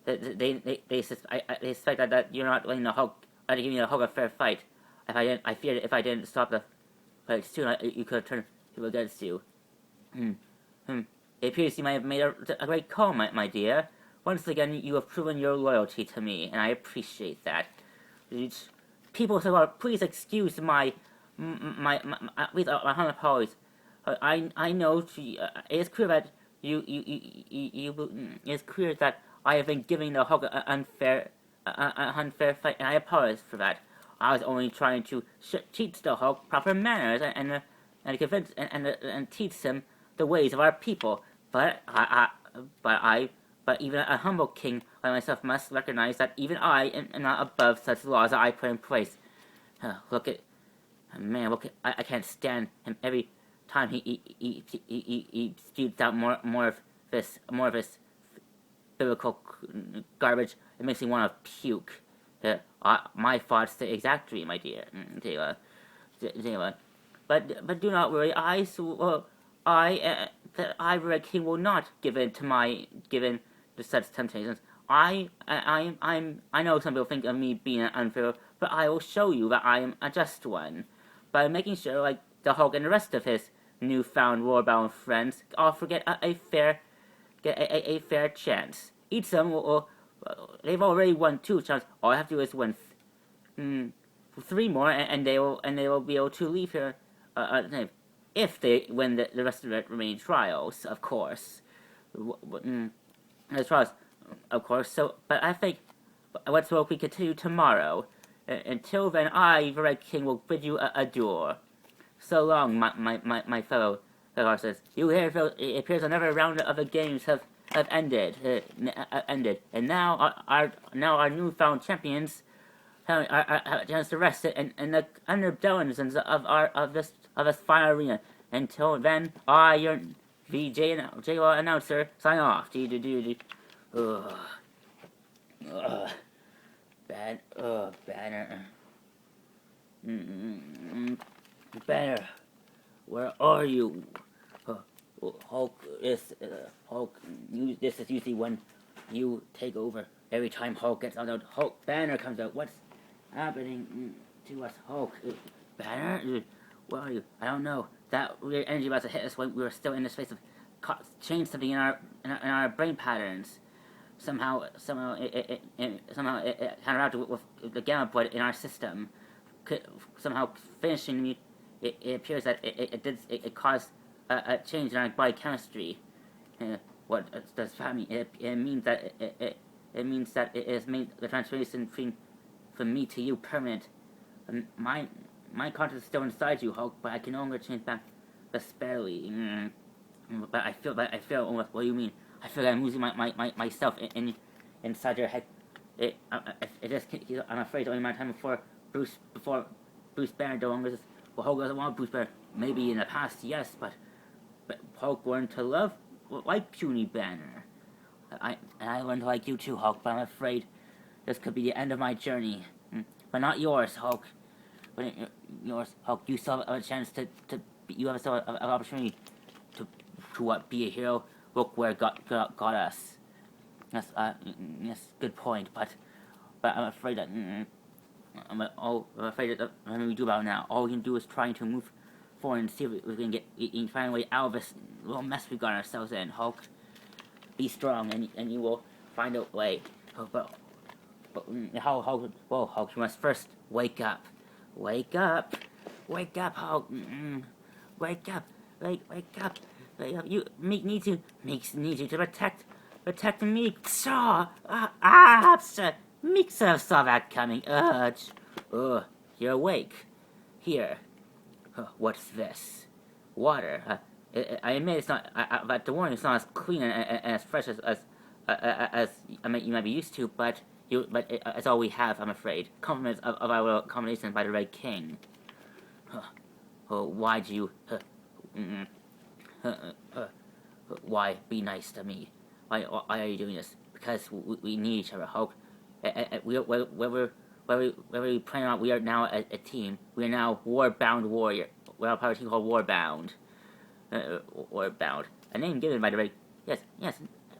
They suspect that you're not letting the Hulk, giving the Hulk a fair fight. I feared if I didn't stop the fight soon, you could have turned people against you. It appears you might have made a great call, my dear. Once again, you have proven your loyalty to me, and I appreciate that. People say, please excuse my humble apologies. I know it is clear that it is clear that I have been giving the Hulk an unfair fight, and I apologize for that. I was only trying to teach the Hulk proper manners and teach him the ways of our people. But even a humble king like myself must recognize that even I am not above such laws that I put in place. Look, I can't stand him every time he spews out more of this biblical garbage. It makes me want to puke. My thoughts the exactly, my dear Jayla. But do not worry. I, Red King, will not give in to such temptations. I know some people think of me being unfair, but I will show you that I am a just one, by making sure, like the Hulk and the rest of his newfound war-bound friends, all get a fair chance. Each of them they've already won 2 chances. All I have to do is win 3 more, and they will be able to leave here. If they win the rest of the remaining trials, of course. The trials, of course. So, but I think let's hope we continue tomorrow. Until then, I, the Red King, will bid you adieu. So long, my fellow horses. You hear, it appears another round of the games have ended, and now our newfound champions have a chance to rest in the underbellies of this fine arena. Until then, I, your VJ announcer, sign off. Banner. Banner, where are you? Hulk, this is usually when you take over. Every time Hulk gets out, Hulk Banner comes out. What's happening to us, Hulk? Banner? Where are you? I don't know. That weird energy about to hit us when we were still in the space of change something in our brain patterns. Somehow it counteracted with the gamma blood in our system. Somehow finishing me. It appears that it caused a change in our biochemistry. What does that mean? It means that it means that it has made the transformation from me to you permanent. My conscience is still inside you, Hulk, but I can no longer change back just barely. But I feel what do you mean? I feel like I'm losing myself inside your head. I'm afraid it's only my time before Bruce Banner no longer. Well, Hulk doesn't want Bruce Banner. Maybe in the past, yes, but Hulk learned to love like puny Banner. I learned to like you too, Hulk. But I'm afraid this could be the end of my journey. But not yours, Hulk. But yours, Hulk. You still have a chance to you have still an opportunity to be a hero. Look where God got us. Yes, good point. But I'm afraid that I'm afraid that nothing we do about it now. All we can do is trying to move forward and see if we can find a way out of this little mess we got ourselves in. Hulk, be strong, and you will find a way. But Hulk, you must first wake up. Wake up, Hulk. Wake up. Wake up. You need to protect me. Meek saw that coming. You're awake. Here. What's this? Water. I admit it's not. But the water is not as clean and as fresh as you might be used to. But it's all we have. I'm afraid. Compliments of our accommodation by the Red King. Why'd you? Why be nice to me? Why are you doing this? Because we need each other, Hulk. Where we plan out, we are now a team. We are now war-bound warrior. We're a part of a team called War-bound. War-bound. A name given by the Red... Yes.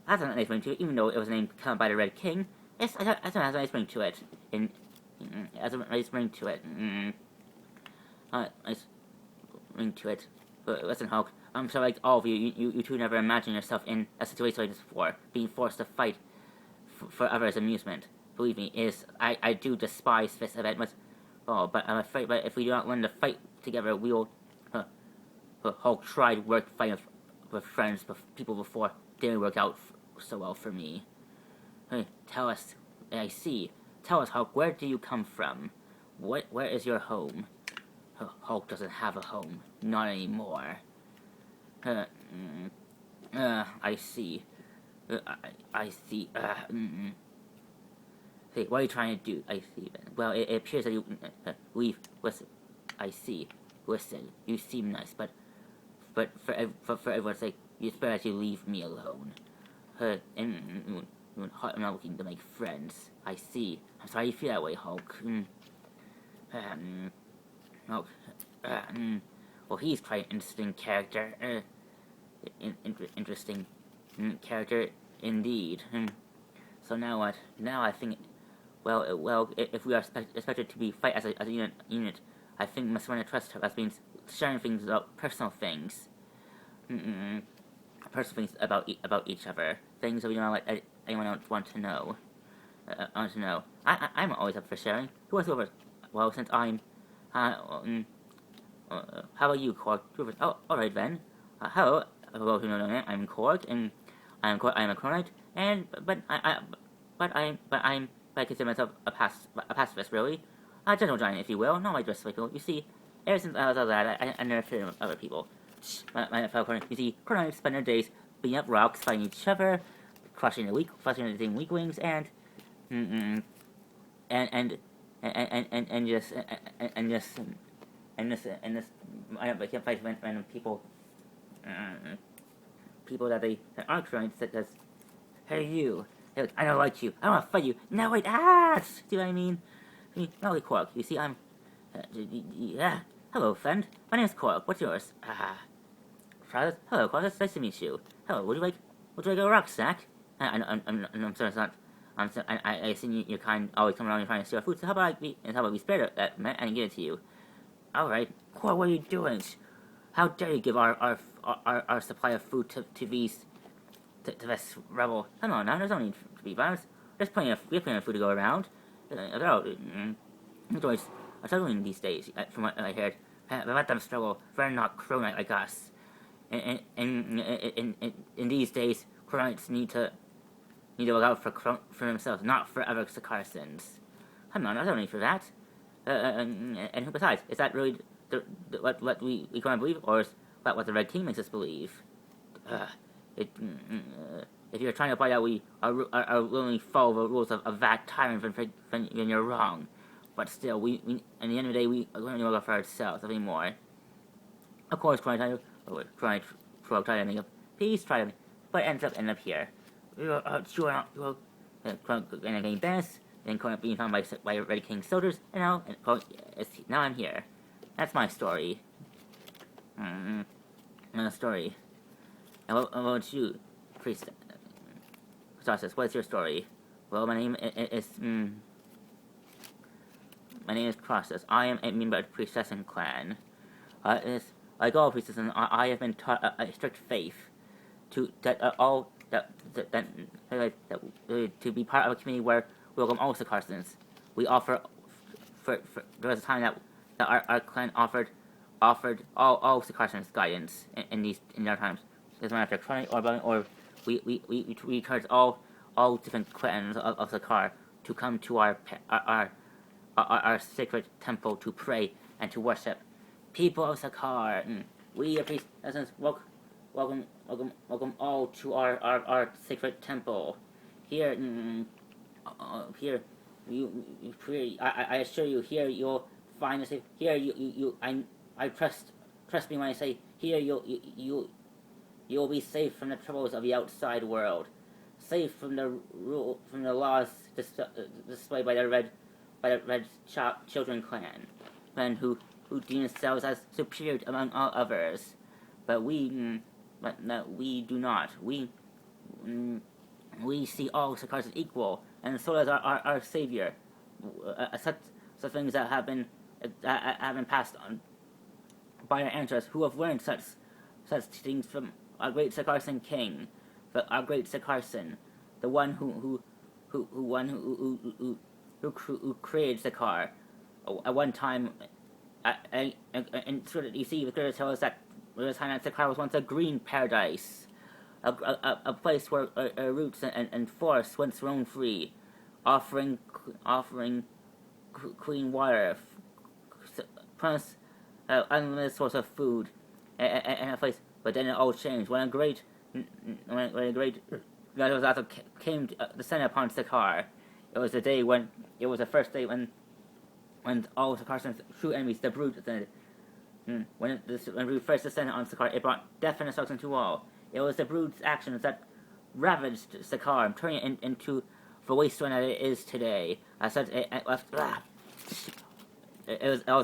That's a nice ring to it, even though it was a name come by the Red King. Yes, that's a nice ring to it. That's a nice ring to it. Nice ring to it. Listen, Hulk. I'm sure like all of you two never imagined yourself in a situation like this before, being forced to fight for others' amusement. Believe me, I do despise this event much. Oh, but I'm afraid that if we do not learn to fight together, we will. Hulk tried fighting with friends, people before. Didn't work out so well for me. Hey, tell us. I see. Tell us, Hulk. Where do you come from? Where is your home? Hulk doesn't have a home. Not anymore. I see. I see. Hey, what are you trying to do? I see. Well, it appears that you leave. Listen, I see. Listen, you seem nice, but for everyone's sake, it's better that you leave me alone. I'm not looking to make friends. I see. I'm sorry you feel that way, Hulk. Hulk. Well, he's quite an interesting character. Interesting character indeed. So now what? Now I think, well, if we are expected to be fight as a unit, I think we must learn to trust her. That means sharing things about personal things, personal things about each other, things that we don't let anyone else want to know. I'm always up for sharing. Who wants to go first? Well, since I'm, how about you, Korg? Oh, all right then. Hello. Well, you know, I'm Korg, and I'm a Chronite, and I consider myself a pacifist, really. A gentle giant, if you will. Not my dress cycle. You see, ever since I was a lad, I never feared other people. My fellow Chronite. You see, Chronite spend their days beating up rocks, fighting each other, crushing the weaklings, and I can't fight random people. People that aren't Chronite, such as, hey you. Hey, look, I don't like you. I don't want to fight you. No, wait, see what I mean? Not like Quark. You see, I'm... yeah. Hello, friend. My name's Quark. What's yours? Travis? Hello, Quark. It's nice to meet you. Hello, would you like a rucksack? I'm sorry, it's not... I assume you're always coming around and trying to steal food, so how about we spare that and give it to you? Alright. Quark, what are you doing? How dare you give our supply of food to these... To this rebel. Come on now, there's no need to be violent. We have plenty of food to go around. Enjoy struggling these days, from what I heard. Let them struggle. They're not Chronite like us. In these days, Chronites need to look out for themselves, not for other Sakarsons. Come on, there's no need for that. And besides, is that really what we going to believe, or is that what the Red King makes us believe? If you're trying to find out we are willing to follow the rules of that tyrant, then you're wrong. But still, we at the end of the day, we are going to look out for ourselves, nothing more. Of course, try to make a peace, but it ends up here. And getting this, then being found by Red King soldiers, and now I'm here. That's my story. My story. And what about you, Priest? What's your story? Well, my name is Crosses. I am a member of the Priestessing clan. Like all priestesses, I have been taught a strict faith to be part of a community where we welcome all Sakarsons. We offer there was a time that our clan offered all Sakarsons guidance in their times. doesn't matter if they're chronic or violent, or we encourage all different clans of Sakar to come to our sacred temple to pray and to worship. People of Sakar, we appreciate welcome all to our sacred temple. Here, here, I assure you, here you'll find a safe. Here I trust me when I say here you'll be safe from the troubles of the outside world, safe from the laws displayed by the red children clan, men who deem themselves as superior among all others. But we do not. We see all Sakars as equal, and so does our savior. Such things that have been passed on by our ancestors, who have learned such things from our great Sakarsan king, our great Sakarsan, the one who created Sakar. At one time, and you see, the creators tell us that Sakar was once a green paradise, a place where roots and forests once roamed free, offering clean water, plus unlimited source of food, and a place. But then it all changed when a great disaster came to descend upon Sakar. It was the first day when all Sakar's true enemies, the Brood, descended. When Brood first descended on Sakar, it brought death and destruction to all. It was the Brood's actions that ravaged Sakar, turning it into the wasteland that it is today. As such, it was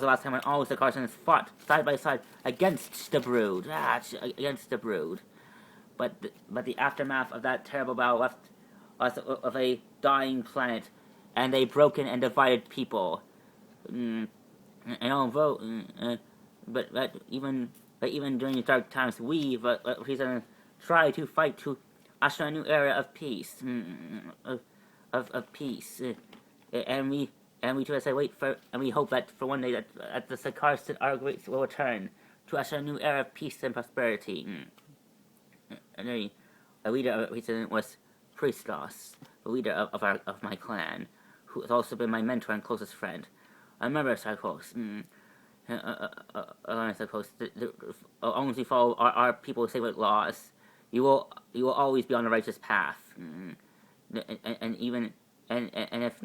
the last time when all Sakar's fought side by side against the Brood. Against the Brood. But the aftermath of that terrible battle left us of a dying planet and a broken and divided people. And although, but even during these dark times, we try to fight to usher a new era of peace, of peace, and we try to say and we hope that for one day that the Sakars our greats will return to usher a new era of peace and prosperity. And a leader of it was Priestos, the leader of my clan, who has also been my mentor and closest friend. I remember, Sarkos, as long as you follow our people's sacred laws, you will always be on the righteous path. And if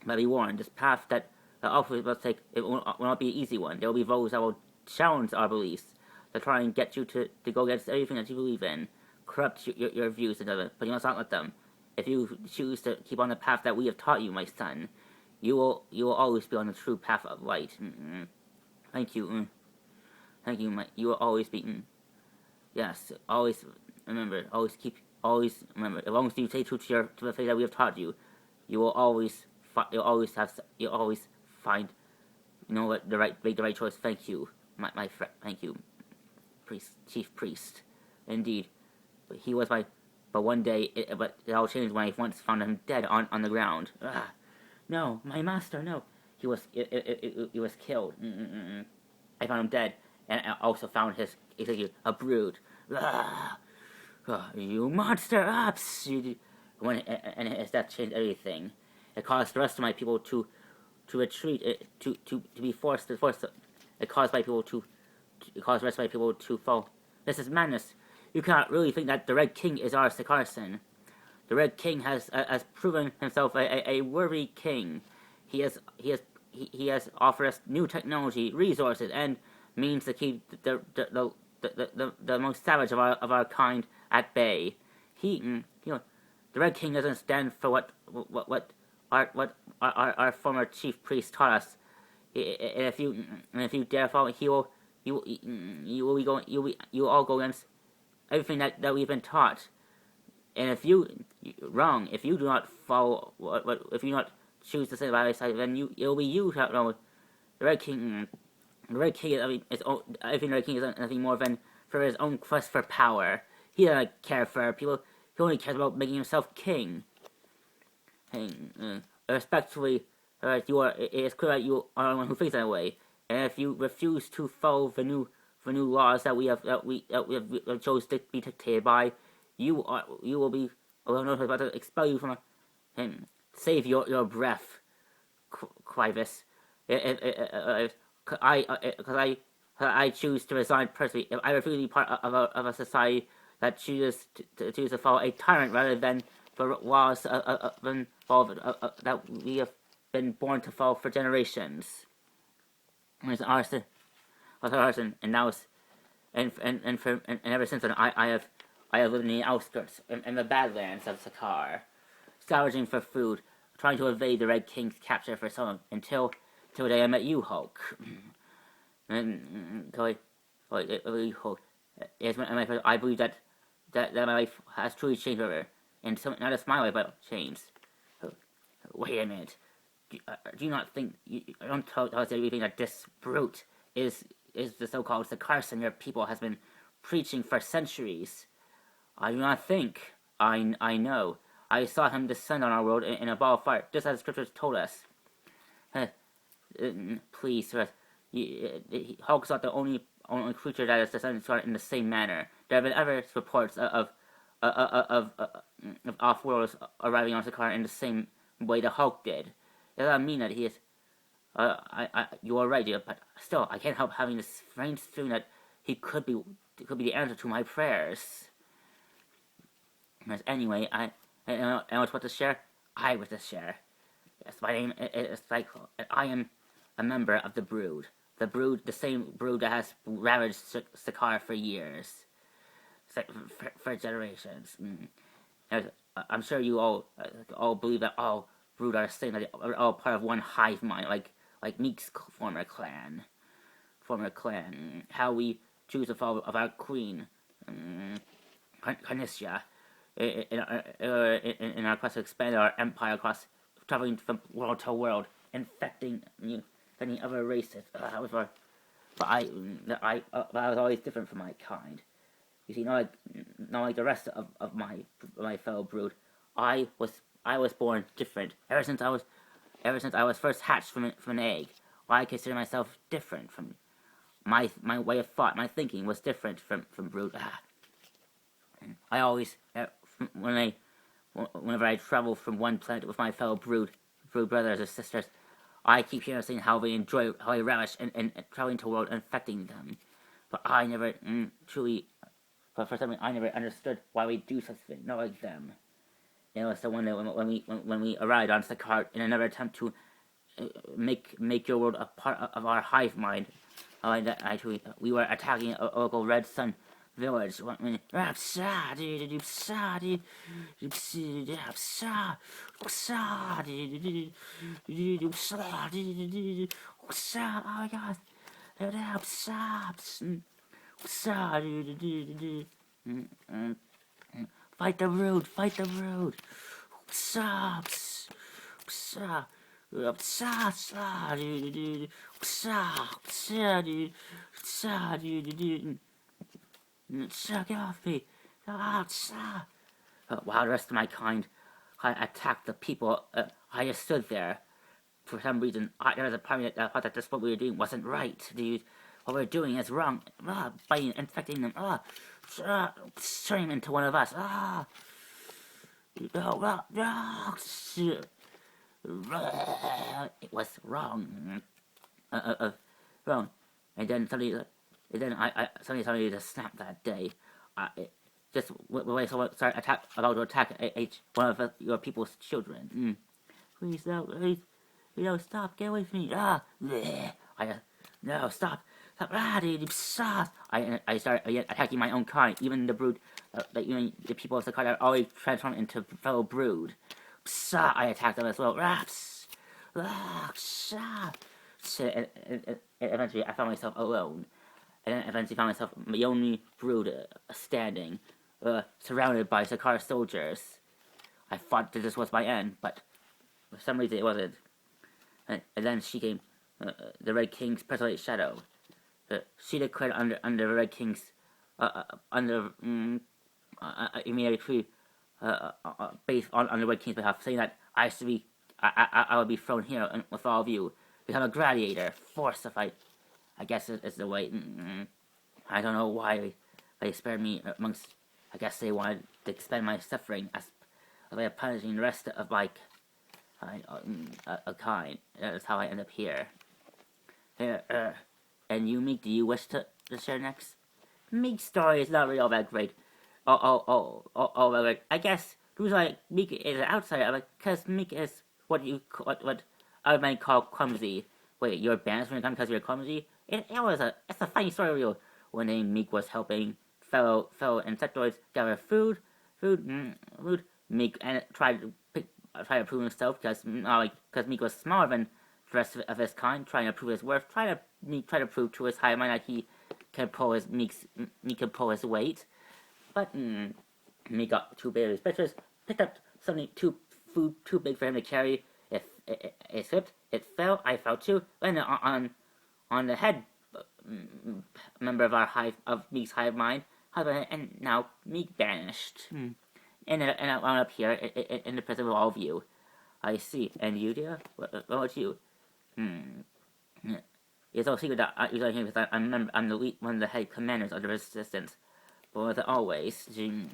but be warned, this path that Alpha will take, it will not be an easy one. There will be those that will challenge our beliefs, to try and get you to go against everything that you believe in, corrupt your views and other. But you must not let them. If you choose to keep on the path that we have taught you, my son, you will always be on the true path of light. Thank you. Thank you. You will always be. Yes, always remember. Always remember. As long as you stay true to the faith that we have taught you, you will always find. Make the right choice. Thank you, my friend. Thank you, chief priest. Indeed, but he was my. But one day, it all changed when I once found him dead on the ground. No, my master, no. He was killed. I found him dead, and I also found a brood. You monster! And his death changed everything. It caused the rest of my people to retreat, to be forced. It caused the rest of my people to fall. This is madness. You cannot really think that the Red King is our Sakarsan. The Red King has proven himself a worthy king. He has offered us new technology, resources, and means to keep the most savage of our kind at bay. The Red King doesn't stand for what our former chief priest taught us. And if you dare follow, you will all go against everything that we've been taught. And if you do not follow if you do not choose to stay by his side, then it will be you who know the Red King. The Red King everything the Red King is nothing more than for his own quest for power. He doesn't care for people. He only cares about making himself king. Respectfully, it is clear that you are the one who thinks that way. And if you refuse to follow the new for new laws that we have chose to be dictated by, you will be about to expel you from and save your breath, Clivis. I choose to resign personally. If I refuse to be part of a society that chooses to follow a tyrant rather than the laws that we have been born to follow for generations. There's arson, and now and ever since then I have lived in the outskirts in the Badlands of Sakar, scavenging for food, trying to evade the Red King's capture for some until the day I met you, Hulk. And I believe that my life has truly changed over, and so not just my life, but changed. Wait a minute. Do you not think? Don't tell us everything that this brute is the so-called Sakarsan your people has been preaching for centuries. I do not think. I know. I saw him descend on our world in a ball of fire, just as the scriptures told us. Please, sir. Hulk's not the only creature that has descended in the same manner. There have been other reports of off-worlders arriving on Sakar in the same way the Hulk did. It doesn't mean that he is. You are right, dear, but still, I can't help having this strange feeling that he could be the answer to my prayers. Anyway, I was about to share. I was to share. Yes, my name is Cycle, and I am a member of the Brood. The same Brood that has ravaged Sakar for years, for generations. I'm sure you all believe that all Brood are the same, that are all part of one hive mind, like Meek's former clan. How we choose to follow of our queen, Carnicia, in our quest to expand our empire across, traveling from world to world, infecting other races. But I was always different from my kind. You see, not like the rest of my fellow Brood. I was born different. Ever since I was first hatched from an egg, I consider myself different from my way of thought. My thinking was different from Brood. I always, whenever I travel from one planet with my fellow Brood brothers or sisters, I keep hearing saying how they relish and traveling to the world and infecting them. But I never but for some reason I never understood why we do such things. Not like them. It was the one that when we arrived on Sakar in another attempt to make your world a part of our hive mind. We were attacking a local Red Sun village. Fight the Brood! Fight the Brood! Get off me! While the rest of my kind attacked the people, I just stood there. For some reason, there was a part of me that thought that this what we were doing wasn't right, dude. What we're doing is wrong. By infecting them. Turning into one of us. It was wrong. Wrong. And then suddenly suddenly just snapped that day. Just when I about to attack one of your people's children. Please, no, stop, get away from me. No, stop. I started attacking my own kind, even the Brood, the people of the kind are always transformed into fellow Brood. I attacked them as well. And eventually I found myself alone. And then eventually found myself the only Brood standing, surrounded by Sakar soldiers. I thought that this was my end, but for some reason it wasn't. And then she came, the Red King's personal shadow. She declared under the Red King's immediately based on the Red King's behalf, saying that I would be thrown here with all of you, become a gladiator, forced to fight. I guess is the way. I don't know why they spared me amongst. I guess they wanted to expend my suffering as a way of punishing the rest of a kind. That's how I end up here. And you, Meek, do you wish to share next? Meek's story is not really all that great. I guess the reason why Meek is an outsider, because Meek is what I might call clumsy. Wait, you're banished from your gun because you're clumsy? It's a funny story when Meek was helping fellow insectoids gather food. Meek and tried to prove himself because Meek was smaller than the rest of his kind, trying to prove his worth. Meek tried to prove to his higher mind that Meek can pull his weight. But Meek got too big of his britches, picked up something too big for him to carry. It slipped. It fell. I fell too. Landed on the head member of Meek's hive mind. And now Meek vanished. And I wound up here in the presence of all of you. I see. And you, dear? What about you? It's no secret that I'm one of the head commanders of the resistance. But as always, in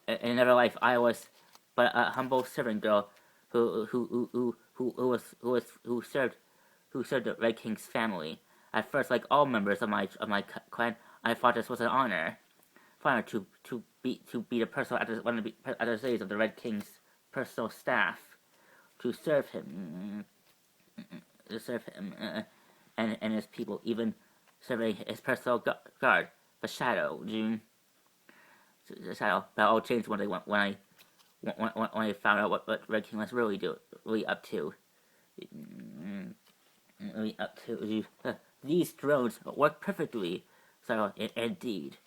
another life, I was but a humble servant girl who served the Red King's family. At first, like all members of my clan, I thought this was an honor. To be the personal adversaries of the Red King's personal staff, to serve him, and his people, even serving his personal guard, the Shadow. The Shadow. That all changed when I found out what Red King was really up to. These drones work perfectly. So indeed.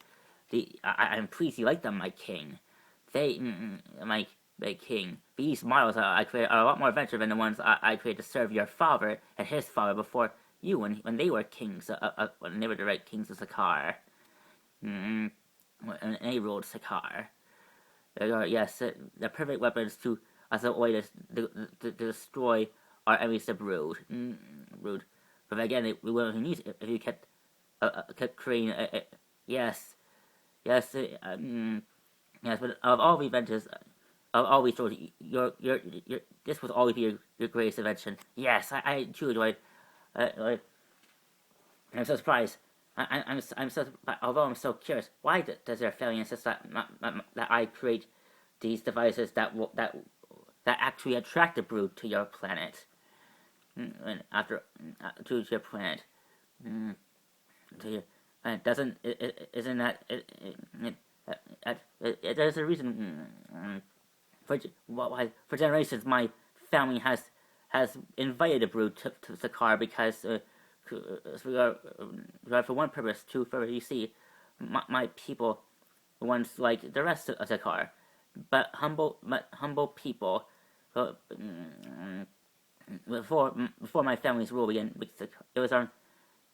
I'm pleased you like them, my king. My king. These models I created are a lot more adventurous than the ones I created to serve your father and his father before you, when they were kings, when they were the right kings of Sakaar. And they ruled Sakaar. Yes, the perfect weapons as a way to destroy our enemies, the Brood. But again, we wouldn't use it if you kept creating. Yes. Yes, but of all the adventures, of all these stories, this was always your greatest invention. Yes, I truly enjoyed. I'm so surprised. I'm so. Although I'm so curious, why does their family insist that I create these devices that actually attract the Brood to your planet? And to your planet, to your. Isn't that there's a reason for generations my family has invited the Brood to Sakaar because for one purpose, to further you see my people once like the rest of Sakaar, but humble people before my family's rule began.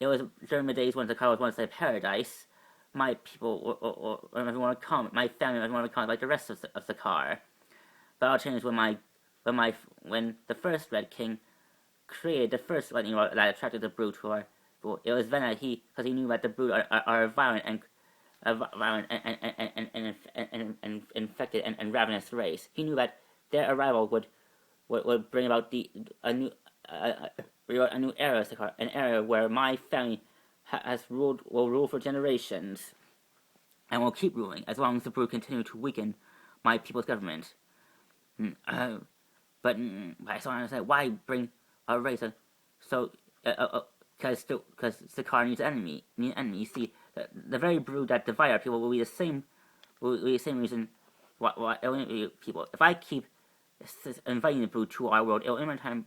It was during the days when Sakaar was once a paradise. My people, or everyone would come, my family, everyone would come like the rest of Sakaar. But all changed when the first Red King created the first lightning rod that attracted the Brood to our. It was then that because he knew that the Brood are violent and infected and ravenous race. He knew that their arrival would bring about a new era of Sakaar, an era where my family will rule for generations, and will keep ruling as long as the Brood continue to weaken my people's government. But I still understand why bring a race because Sakaar needs an enemy. You see, the very Brood that divide our people will be the same reason why people. If I keep inviting the Brood to our world, it'll in time.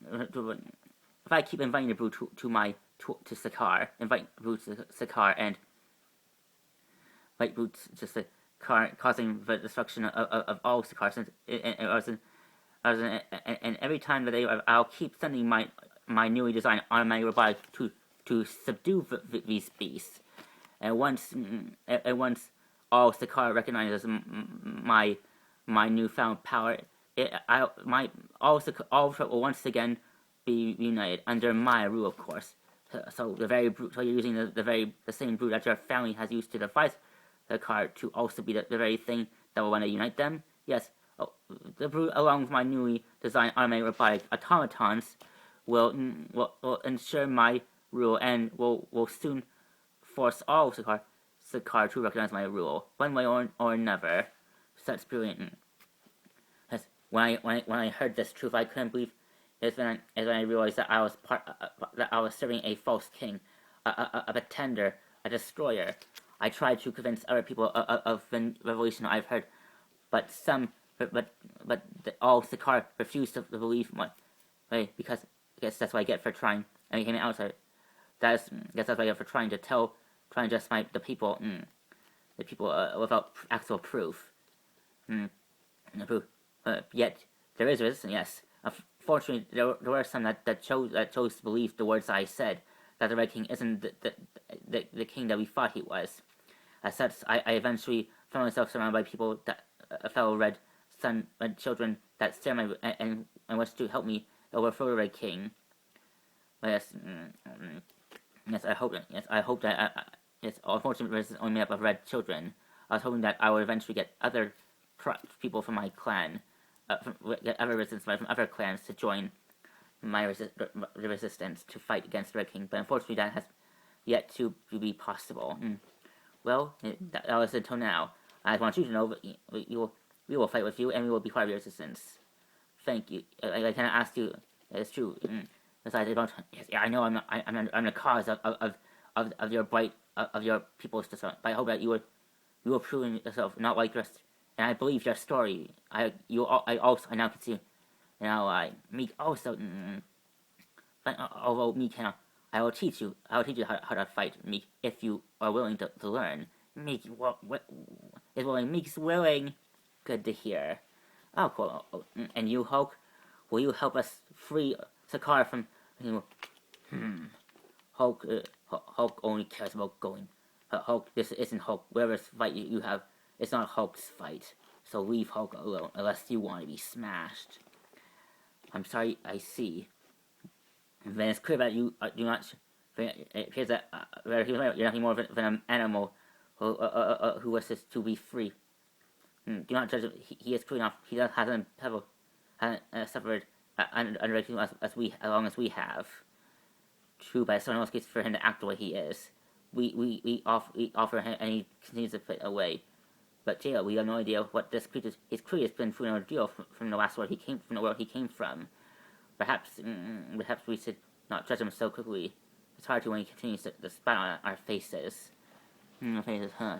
If I keep inviting the Brood to Sakaar, invite Brood to Sakaar, and invite Brood to Sakaar, causing the destruction of all Sakaar, and every time that I'll keep sending my newly designed automatic robot to subdue these beasts, and once all Sakaar recognizes my newfound power, all will once again be united under my rule, of course. So so you're using the same brute that your family has used to devise the card to also be the very thing that will want to unite them? Yes. Oh, the brute, along with my newly designed automated robotic automatons, will ensure my rule and will soon force all Sakar to recognize my rule, one way or another. Such brilliant. Yes, when I heard this truth, I couldn't believe it when I realized that I was serving a false king, a pretender, a destroyer. I tried to convince other people of the revelation I've heard, but all Sakar refused to believe me, because I guess that's what I get for trying and became an outsider. I guess that's what I get for trying to justify the people without actual proof. Yet there is resistance. Yes, unfortunately, there were some that chose to believe the words I said, that the Red King isn't the king that we thought he was. As such, I eventually found myself surrounded by people that fellow red children that stare my and wish to help me overthrow the Red King. But yes, I hope that yes, unfortunately, it's only made up of red children. I was hoping that I would eventually get other people from my clan, get other resistance from other clans to join my resistance to fight against the Red King. But unfortunately, that has yet to be possible. Well, that was until now. I want you to know that we will fight with you, and we will be part of your resistance. Thank you. I cannot ask you. It's true. Besides, yes, I know I'm the cause of your your people's destruction. But I hope that you will prove yourself not like the rest. And I believe your story. I now can see. Now me also. But although me cannot, I will teach you. I will teach you how to fight me if you are willing to learn. Meek is willing. Meek's willing. Good to hear. Oh, cool. And you, Hulk, will you help us free Sakar from? Hulk only cares about going. Hulk, this isn't Hulk. Whatever fight you have, it's not Hulk's fight. So leave Hulk alone, unless you want to be smashed. I'm sorry. I see. Then it's clear that you do not. It appears that you're nothing more than an animal who wishes to be free. Do not judge him. He is clean enough. He hasn't suffered as long as we have. True, but someone else gets for him to act the way he is. We offer him, and he continues to put away. But Jail, we have no idea what his creature has been through an ordeal from the last world from the world he came from. Perhaps we should not judge him so quickly. It's hard to when he continues to spat on our faces. Faces, huh?